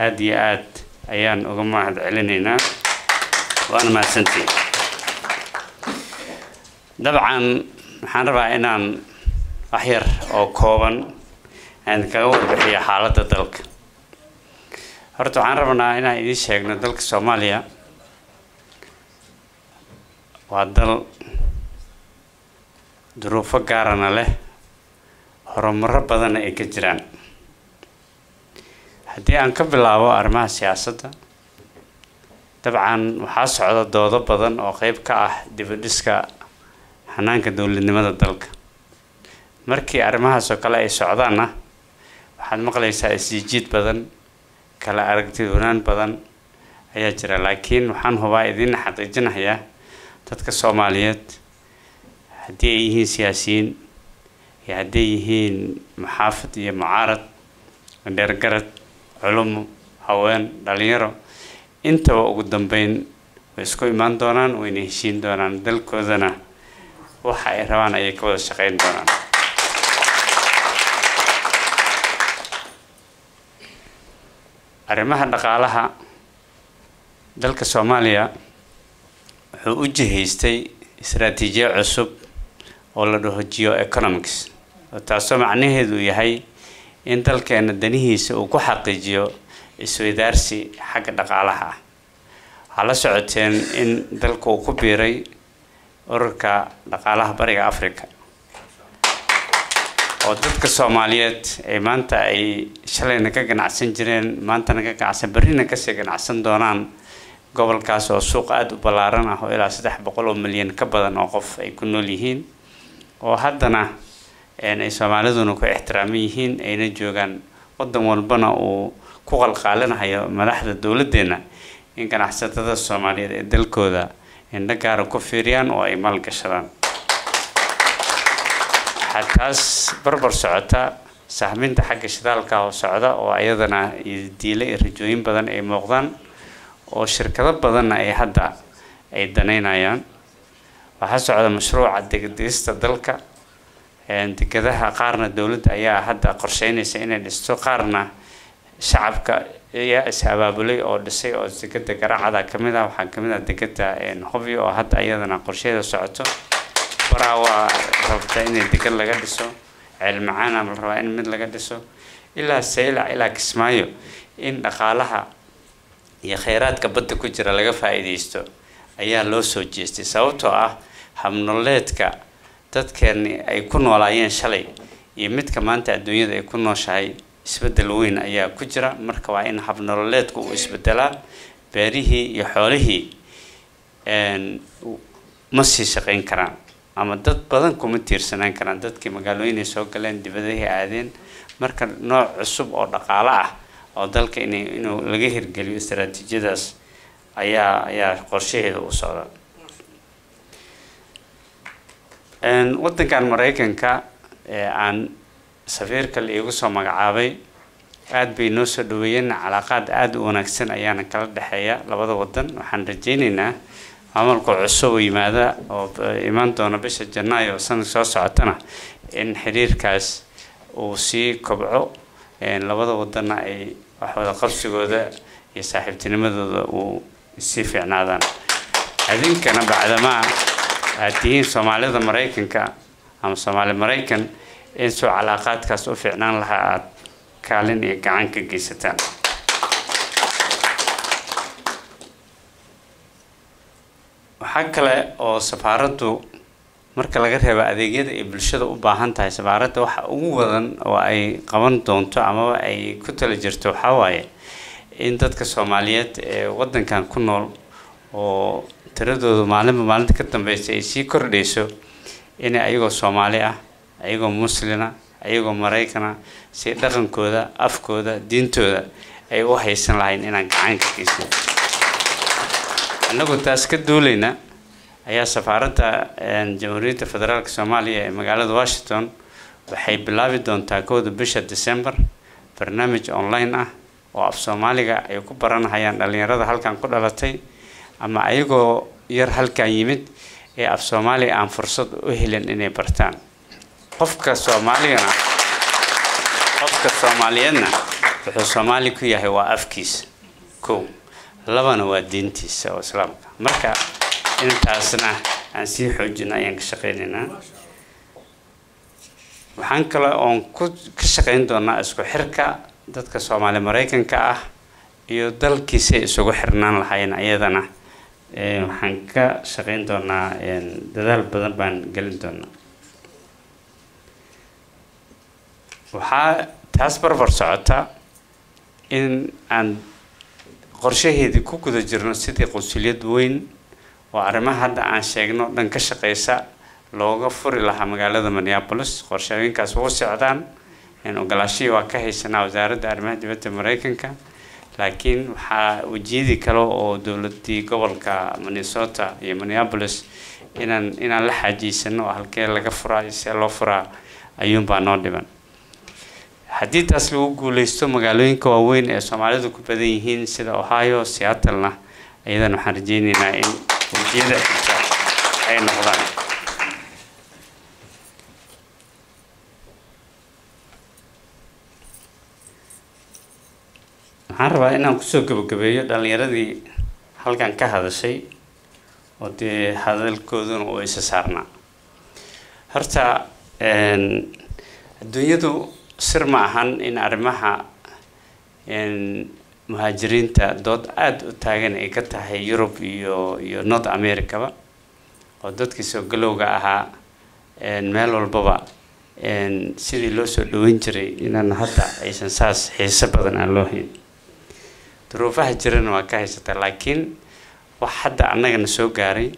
aad iyo aad ayaan uga mahadcelinaynaa waana mahadsantihiin dabcan waxaan rabaa inaan wax yar oo kooban aan kaga warbixiyo xaaladda dalka horta waxaan rabnaa inaan idiin sheegno dalka Soomaaliya waa dal duruufo gaarana leh horumaro badan ay ka jiraan haddii aan ka bilaabo arrimaha siyaasadda dabcan waxaa socda doodo badan oo qayb ka ah dibadhiska hanaanka dowladnimada dalka markii arrimahaas oo kale ay socdaana waxaad maqlaysaa isjiid badan kala aragti wanaan badan ayaa jira laakiin waxaan hubaa idin xaqiijinayaa dadka Soomaaliyeed haddii ay yihiin siyaasiyiin iyo haddii ay yihiin maxaafid iyo mucaarad dheergarad culumo haween dhalinyaro intaba ugu dambeyn way isku imaan doonaan wayna heshiin doonaan dalkoodana waxa ay rabaan ayay ka wada shaqayn doonaan arrimaha dhaqaalaha dalka Soomaaliya wuxuu u jihaystay istaraatiijiyad cusub oo la dhaho geoeconomics taasoo macnaheedu yahay in dalkeena danihiisa uu ku xaqiijiyo isweydaarsi xagga dhaqaalaha waxaa la socoteen in dalku uu ku biiray ururka dhaqaalaha bariga Afrika oo dadka Soomaaliyeed ay maanta ay shalayna ka ganacsan jireen maantana ka ganacsan barina ka sii ganacsan doonaan gobolkaas oo suuq aad u ballaaran ah oo ilaa 300 milyan ka badan oo qof ay ku nool yihiin oo haddana ay Soomaaliduna ku ixtiraaman yihiin ayna joogaan wadan walbana uu ku qalqaalinayo madaxda dawladeena in ganacsatada Soomaaliyeed ee dalkooda indha gaar ku fiiriyaan oo ay maal gashadaan xataas barbar socota sahminta xagga shidaalka oo socda oo ayadana diilay rajooyin badan ay muuqdaan oo shirkado badan ay hadda ay daneynayaan waxa socda mashruuca degdegista dalka dekedaha qaarna dawladda ayaa hadda qorsheynaysa inay dhisto qaarna shacabka ayaa is-abaabulay oo dhisay oo dekeda Garaacada kamid ah waxaa kamid ah dekeda Hobyo oo hadda ayadana qorsheeda socoto Baraawa rabta in deked laga dhiso Ceelmacaan la rabaa in mid laga dhiso ilaa Saylac ilaa Kismaayo in dhaqaalaha iyo kheyraadka badda ku jira laga faa'iideysto ayaa loo soo jeestay sababtoo ah habnololeedka dadkeeni ay ku noolaayeen shalay iyo midka maanta adduunyada ay ku nooshahay isbedel weyn ayaa ku jira marka waa in habnololeedku uu isbedelaa beerihii iyo xoolihii ma sii shaqayn karaan ama dad badan kuma tiirsanaan karaan dadkii magaalooyinay soo galeen dibadahii aadeen marka nooc cusub oo dhaqaale ah oo dalka inuu laga hirgeliyo istaraatiijiyadaas ayaa qorshaheeda u socda wadankan Mareykanka aan safiirka la igu soo magacaabay aad bay noo soo dhaweeyeen calaaqaad aad u wanaagsan ayaana kala dhaxeeya labada wadan waxaan rajaynaynaa amalka cusub oo yimaada oo iman doona bisha Janaayo sanad soo socotana in xiriirkaas uu sii kobco labada wadana ay wax wada qabsigooda iyo saaxiibtinimadooda uu sii fiicnaadaan adinkana bacdama aadiin Soomaalida Mareykanka ama Soomaali Mareykan in soo calaaqaadkaas u fiicnaan lahaa aad kaalin iyo gacan ka geysataan waxa kale oo safaaraddu marka laga reebo adeegyada ay bulshada u baahan tahay safaaradda waxa ugu wadan oo ay qaban doonto ama ay ku tala jirto waxa waaye in dadka Soomaaliyeed ee wadankan ku nool oo tiradoodu maalinta ka dambeysay ay sii kordhayso in ayagoo Soomaali ah ayagoo muslina ayagoo Mareykana si dhaqankooda afkooda diintooda ay u haysan lahayn inaan gacan ka geysano annagu taas ka duulayna ayaa safaaradda Jamhuuriyadda Federaalka Soomaaliya ee magaalada Washington waxay bilaabi doontaa 1 bisha December barnaamij online ah oo af Soomaaliga ay ku baranayaan dhalinyarada halkan ku dhalatay ama ayagoo yar halkan yimid ee af Soomaali aan fursad u helin inay bartaan qofka Soomaaliyeedna wuxuu Soomaali ku yahay waa afkiisa koow labana waa diintiisa oo islaamka marka intaasna aan sii xoojin ayaan ka shaqeynaynaa waxaan kale oo ka shaqeyn doonaa isku xirka dadka Soomaali Mareykanka ah iyo dalkiisa isugu xirnaan lahayn ayadana waxaan ka shaqeyn doonaa dadaal badan baan gelin doonaa waxaa taas barbar socota in aan qorshaheedii ku guda jirno sidii qunsuliyad weyn oo arrimaha hadda aan sheegno dhan ka shaqeysa looga furi lahaa magaalada Minneapolis qorshooyinkaas ugu socdaan in ogolaashii waa ka haysanaa wasaaradda arrimaha dibadda Mareykanka laakiin waxaa wajiyadii kale oo dowladii gobolka Minnesota iyo Minneapolis inaan la xajiisano oo halkee laga furaa iyo see loo furaa ayuun baa noo dhiban. haddii taas lagu guuleysto magaalooyinka waaweyn ee Soomaalidu ku badan yihiin sida Ohio, Seattle-na ayadana waxaan rajaynaynaa in wajiyada xigta ay noqdaan. waxaan rabaa inaan kusoo gabagabeeyo dhalinyaradii halkan ka hadashay oo dee hadalkooduna uu isa saarnaa. horta adduunyadu sir ma ahan in arrimaha muhaajiriinta dood aad u taagan ay ka tahay Europe iyo North America-ba oo dadkii soo galowga ahaa meel walbaba sidii loo soo dhaweyn jiray inaan hadda aysan saas xiiso badan aan loo hayn. duruufaha jirana waa ka haysataa laakiin wax hadda annagana soo gaaray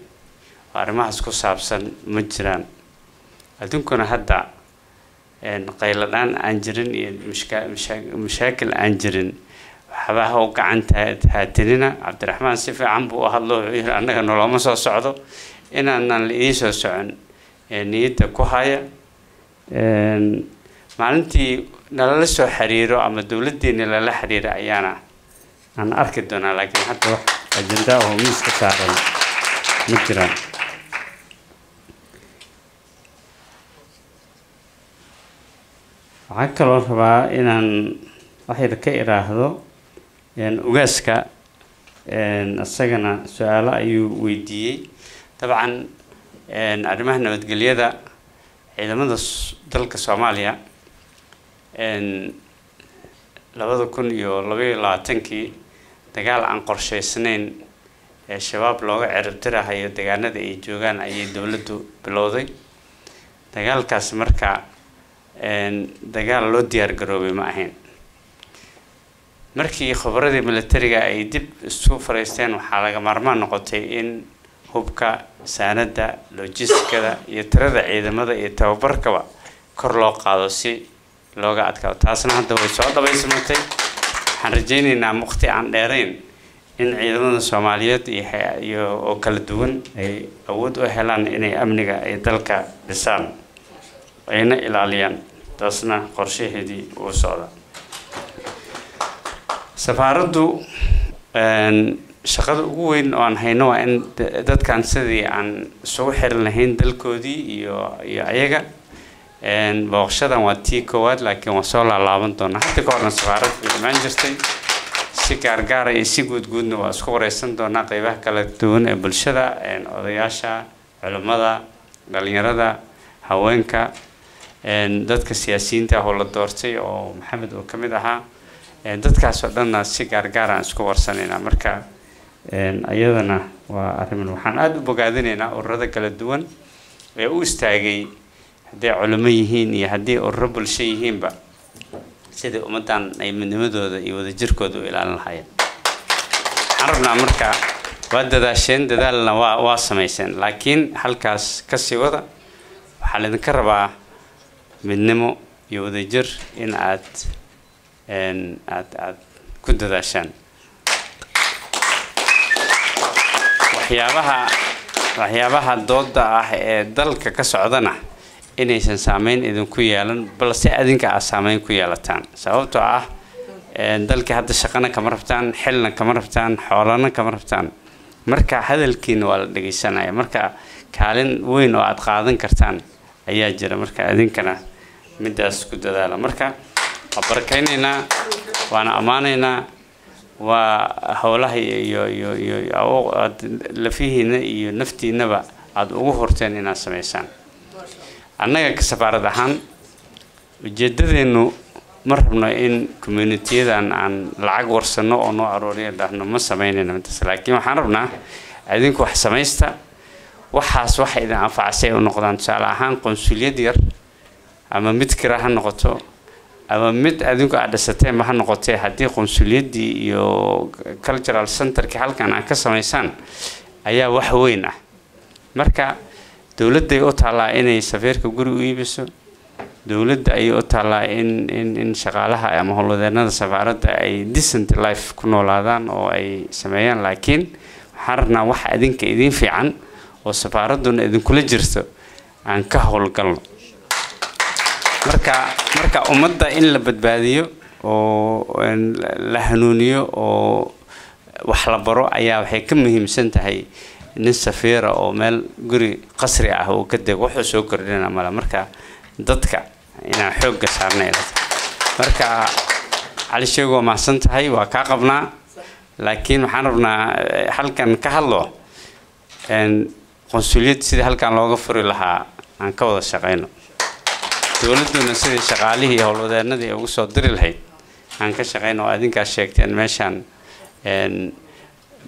oo arrimahaas ku saabsan ma jiraan. adduunkuna hadda qayladaan aan jirin iyo mashaakil aan jirin waxba u gacanta haatinina. Cabdiraxmaan si fiican buu u hadlo wuxuu yiri annaga noloma soo socdo inaanan la ii soo socon niyadda ku haya. maalintii nalala soo xiriiro ama dowladdeena lala xiriiro ayaana aan arki doonaa laakiin hadda wax ajenda oo miiska saaran ma jiraan. waxaan kaloo rabaa inaan waxayda ka iraahdo ugaaska asagana su'aalo ayuu weydiiyey. dabcan arrimaha nabadgelyada ciidamada dalka Soomaaliya 2022 dagaal aan qorsheysnayn ee shabaab looga ciribtirayo deegaanada ay joogaan ayay dawladdu bilowday. dagaalkaas marka dagaal loo diyaar garoobay ma ahayn. markii khubradii militariga ay dib isu fariisteen waxaa laga maarmaan noqotay in hubka saanada logistikada iyo tirada ciidamada iyo tababarkaba kor loo qaado si looga adkaado. taasna hadda way soo dhabaysamatay. waxaan rajaynaynaa waqti aan dheerayn in ciidamada Soomaaliyeed iyo oo kala duwan ay awood u helaan inay amniga ay dalka dhisaan ayna ilaaliyaan. taasna qorshaheedii uu socda. safaaraddu shaqada ugu weyn oo aan hayno waa in dadkan sidii aan isugu xiran lahayn dalkoodii iyo ayaga. booqashadan waa tii koowaad laakiin waa soo laalaaban doonaa. hadda ka horna safaaraddu way imaan jirtay si gaargaar iyo si guudna waa isku wareysan doonaa qaybaha kala duwan ee bulshada odayaasha, culimada, dhalinyarada, haweenka, dadka siyaasiyiinta oo la doortay oo Maxamed oo kamid ahaa. dadkaas oo dhanna si gaargaar aan isku warsanayna. marka ayadana waa arrin waxaan aad u bogaadinaynaa ururada kala duwan ee u istaagay haddii culimo yihiin iyo haddii ururo bulsho yihiinba sidii ummadan ay midnimadooda iyo wadajirkooda u ilaalin lahaayeen. waxaan rabnaa marka waa dadaasheen dadaalna waa samayseen laakiin halkaas ka sii wada. waxaa laydinka rabaa midnimo iyo wadajir in aad ku dadaashaan. waxyaabaha dooda ah ee dalka ka socdana inaysan saameyn idinku yeelan balse adinka aad saameyn ku yeelataan. sababtoo ah dalka hadda shaqana kama rabtaan, xilna kama rabtaan, xoolana kama rabtaan. marka hadalkiina waa la dhageysanaya. marka kaalin weyn oo aad qaadan kartaan ayaa jira. marka adinkana midaas ku dadaala. marka waa barakaynaynaa, waana ammaanaynaa. waa howlaha iyo lafihiina iyo naftiinaba aad ugu horteen inaad samaysaan. annaga ka safaarad ahaan ujeedadeenu ma rabno in community-yadan aan lacag warsano oo noo arooriyo dhahno ma samaynayno intaas. laakiin waxaan rabnaa idinku wax samaysta. waxaas waxa idin anfacay u noqdaan. tusaale ahaan qonsuliyad yar ama mid kira ha noqoto ama mid adinku aad dhisateen ma ha noqotee haddii qonsuliyadii iyo cultural centerki halkan aan ka samaysaan ayaa wax weyn ah. marka dawladday u taalaa inay safiirka guri u iibiso, dowladda ay u taalaa in shaqaalaha ama howlwadeennada safaaradda ay decent life ku noolaadaan oo ay sameeyaan laakiin waxaan rabnaa wax idinka idin fiican oo safaaradduna idinkula jirto aan ka howlgalno marka ummadda in la badbaadiyo oo la hanuuniyo oo wax la baro ayaa waxay ka muhiimsan tahay nin safiira oo meel guri qasri ah oo ka dego wuxuu soo kordhina mala marka dadka inaan xoogga saarnay marka cali sheego mahadsan tahay waa ka qabnaa laakiin waxaan rabnaa halkan ka hadlo qonsuliyad sidii halkan looga furi lahaa aan ka wada shaqeyno dowladuna sidii shaqaalihii iyo howlwadeennadii ugu soo diri lahayd aan ka shaqeyno oo adinkaas sheegteen meeshaan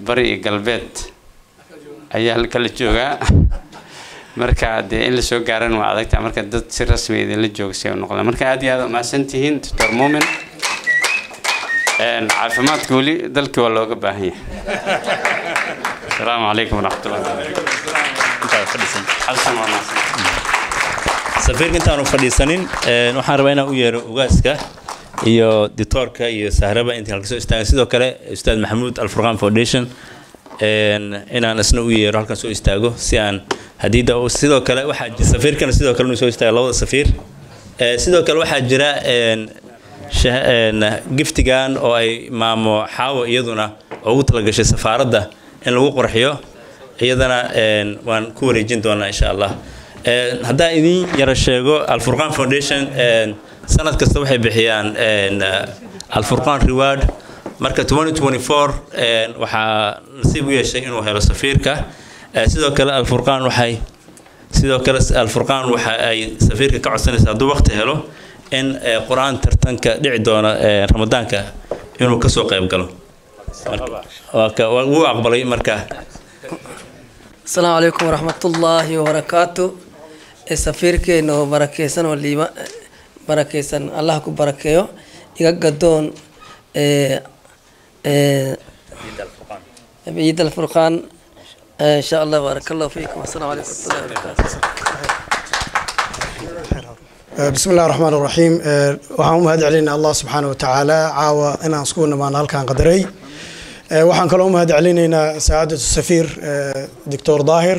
bari iyo galbeed ayaa kala joogaa marka dee in la soo gaaran waa adagtaa marka dad si rasmi idinla jooga si ay u noqdaan marka aad iyo aad umahadsan tihiin Dr. Muumin caafimaadka weli dalkii waa looga baahan yahay asalaamu calaykum waraxmatullahi wabarakaatu safiirka intaanu fadhiisanin waxaan rabaa inaan u yeero ugaaska iyo dictorka iyo sahraba intii halka soo istaagan sidoo kale ustaad maxamuud alfurqaan foundation inaan isna u yeero halkan soo istaago si aan hadiida sidoo kale waxa safiirkana sidoo kale inuu soo istaago labada safiir sidoo kale waxaa jira giftigan oo ay maamo xaawo iyaduna ugu talagashay safaaradda in lagu qurxiyo iyadana waan ku wareejin doonaa insha Allah haddaan idin yara sheego alfurqaan foundation sanad kasta waxay bixiyaan alfurqaan reward marka 2024 waxaa nasiib u yeeshay inuu helo safiirka sidoo kale alfurqaan waxa ay safiirka ka codsanaysaa hadduu waqti helo in quraan tartanka dhici doona ramadaanka inuu ka soo qayb galo wuu aqbalay marka السلام عليكم ورحمة الله وبركاته السفير كأنه بركيسن واللي بركيسن الله كو بركيه يقدون عيد الفرقان إن شاء الله بارك الله فيكم السلام عليكم ورحمة الله وبركاته بسم الله الرحمن الرحيم وحوم هذا علينا الله سبحانه وتعالى عاوى إن أسكون ما نالكان قدري waxaan kaloo mahad celinaynaa saacadda safiir Dr. Daahir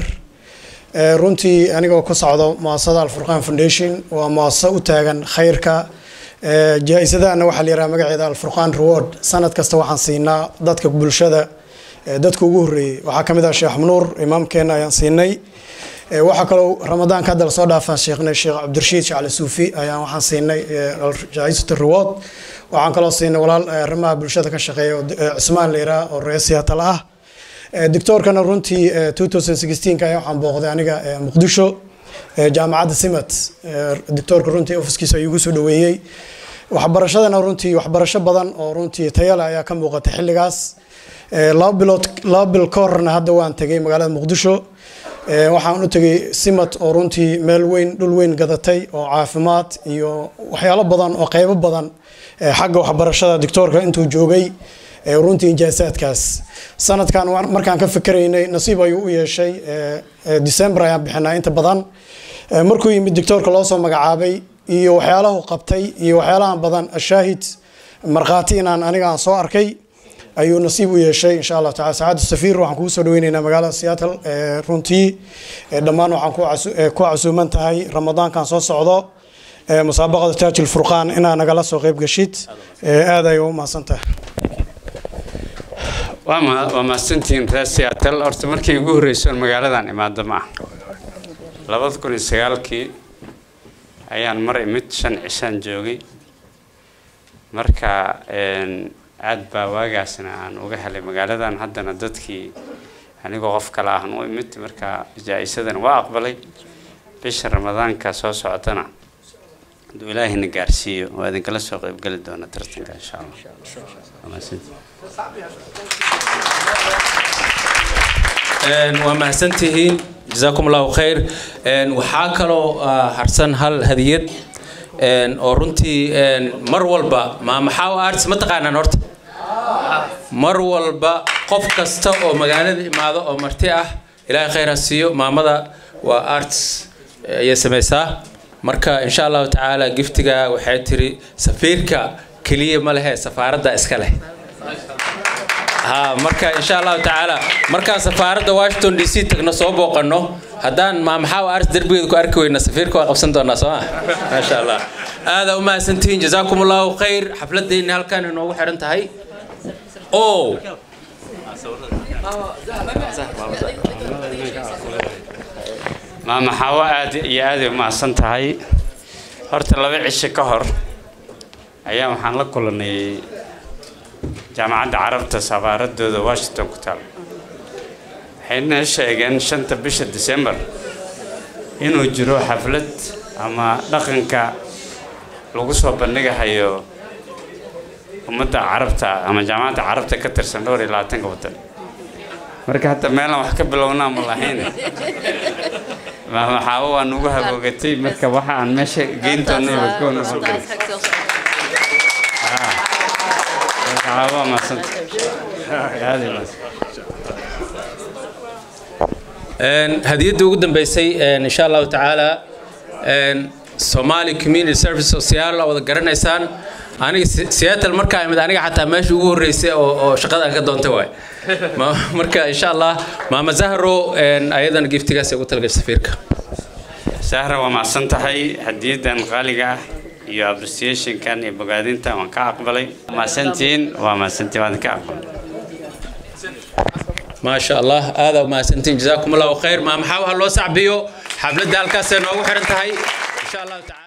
runtii anigoo ka socdo muasasada Al-Furqan Foundation waa muasasad u taagan khayrka jaa'isadana waxa la yiraahdaa magaceeda Al-Furqan Reward sanad kasta waxaan siinaa dadka bulshada dadka ugu horeeyay waxa kamid ah Sheekh Nuur imaamkeena ayaan siinay waxa kaloo Ramadaanka hadda la soo dhaafay Sheekh Cabdirashiid Al Suufi ayaan waxaan siinay jaa'isada Reward waxaan kaloo siinay walaal arrimaha bulshada ka shaqeeya Cismaan Leera oo ra'iisul ah doctorkana runtii 2016 ka waxaan booqday aniga Muqdisho jaamacadda Simat doctorka runtii ofiskiisa ayuu soo dhaweeyay waxbarashadana runtii waxbarasho badan oo runtii tayo leh ayaa ka muuqata xilligaas laba bil korna hadda waan tagay magaalada Muqdisho waxaan u tagay Simat oo runtii meel weyn dhul weyn gadatay oo caafimaad iyo waxyaalo badan oo qaybo badan xagga waxbarashada doctorka intuu joogay runtii injaasaadkaas sanadkan markaan ka fikiraynay nasiib ayuu u yeeshay December ayaan bixinaa inta badan markuu yimid doctorka loo soo magacaabay iyo waxyaalaha qabtay iyo waxyaalaha badan shaahid marqaati inaan aniga aan soo arkay ayuu nasiib u yeeshay insha Allah taala saacad safiir waxaan ku soo dhaweynaynaa magaalada Seattle runtii dhammaan waxaan ku casuuman tahay Ramadaankan soo socdo مسابقة تاج الفرقان إن أنا جالس وقيب قشيت هذا يوم ما سنته وما سنتين راسياتل أرتمركي يقول رئيسون مقالة عن إمادة معه لابد كل سيالكي أيان مرة متشن عشان جوجي مركا عاد بواجعسنا عن وجه المقالة عن حد ندتكي يعني قف كلاه نومت مركا جائزة وأقبلي بشهر رمضان كاسوس عطنا إلهي نقارسيه وهذا كله سوق يبقى دونا ترتيب إن شاء الله. وما سنتهين جزاكم الله خير وحاكلوا حرسن هالهدية أورنتي مرولبا ما محاو أرتس ما تقعنا نورت مرولبا قف كستا أو مجاند ماذا أو مرتاح إلهي خير السيو ما ماذا وأرتس يسميسا marka insha Allah taala giftiga waxay tiri safiirka kaliya ma lahe safaaradda iska leh marka insha Allah taala marka safaaradda Washington DC tagna soo booqano hadaan ma maxaa ars darbigeeda ku arki weyna safiirka waa qabsan doonaa soo ma sha Allah aad u mahadsantiin jazakumullahu khayr xafladeena halkan inoogu xiran tahay maama xawa aad iyo aad u mahadsan tahay horta 2 cisho ka hor ayaa waxaan la kulanay jaamacadda carabta safaaradooda Washington ku taal waxayna sheegeen 5 bisha December inuu jiro xaflad ama dhaqanka lagu soo bandhigayo ummadda carabta ama jaamacadda carabta ka tirsan dhowr iyo 20 wadan marka hadda meelan wax ka bilownaa ma lahayn maama xawa waan ugu hagoogatay marka waxa aan meesha geyntoonay wakoon xawa ma sant hadiyada ugu dambeysay insha Allah taala Somali Community Service Social wada garanaysaan aniga Seattle markaa imid aniga xataa meesha ugu horeysay oo shaqada ka doontay way marka insha Allah maama Zahro ayadan giftigaas ugu talagay safiirka Zahra waa maasan tahay hadiyadan qaaliga iyo appreciation kan iyo bogaadinta waan ka aqbalay maasantiin waan ka aqbalay ما شاء الله هذا ما سنتين جزاكم الله خير ما محاوها الله سعبيو حفلة دالكاسين وحرنتهاي إن شاء الله تعالى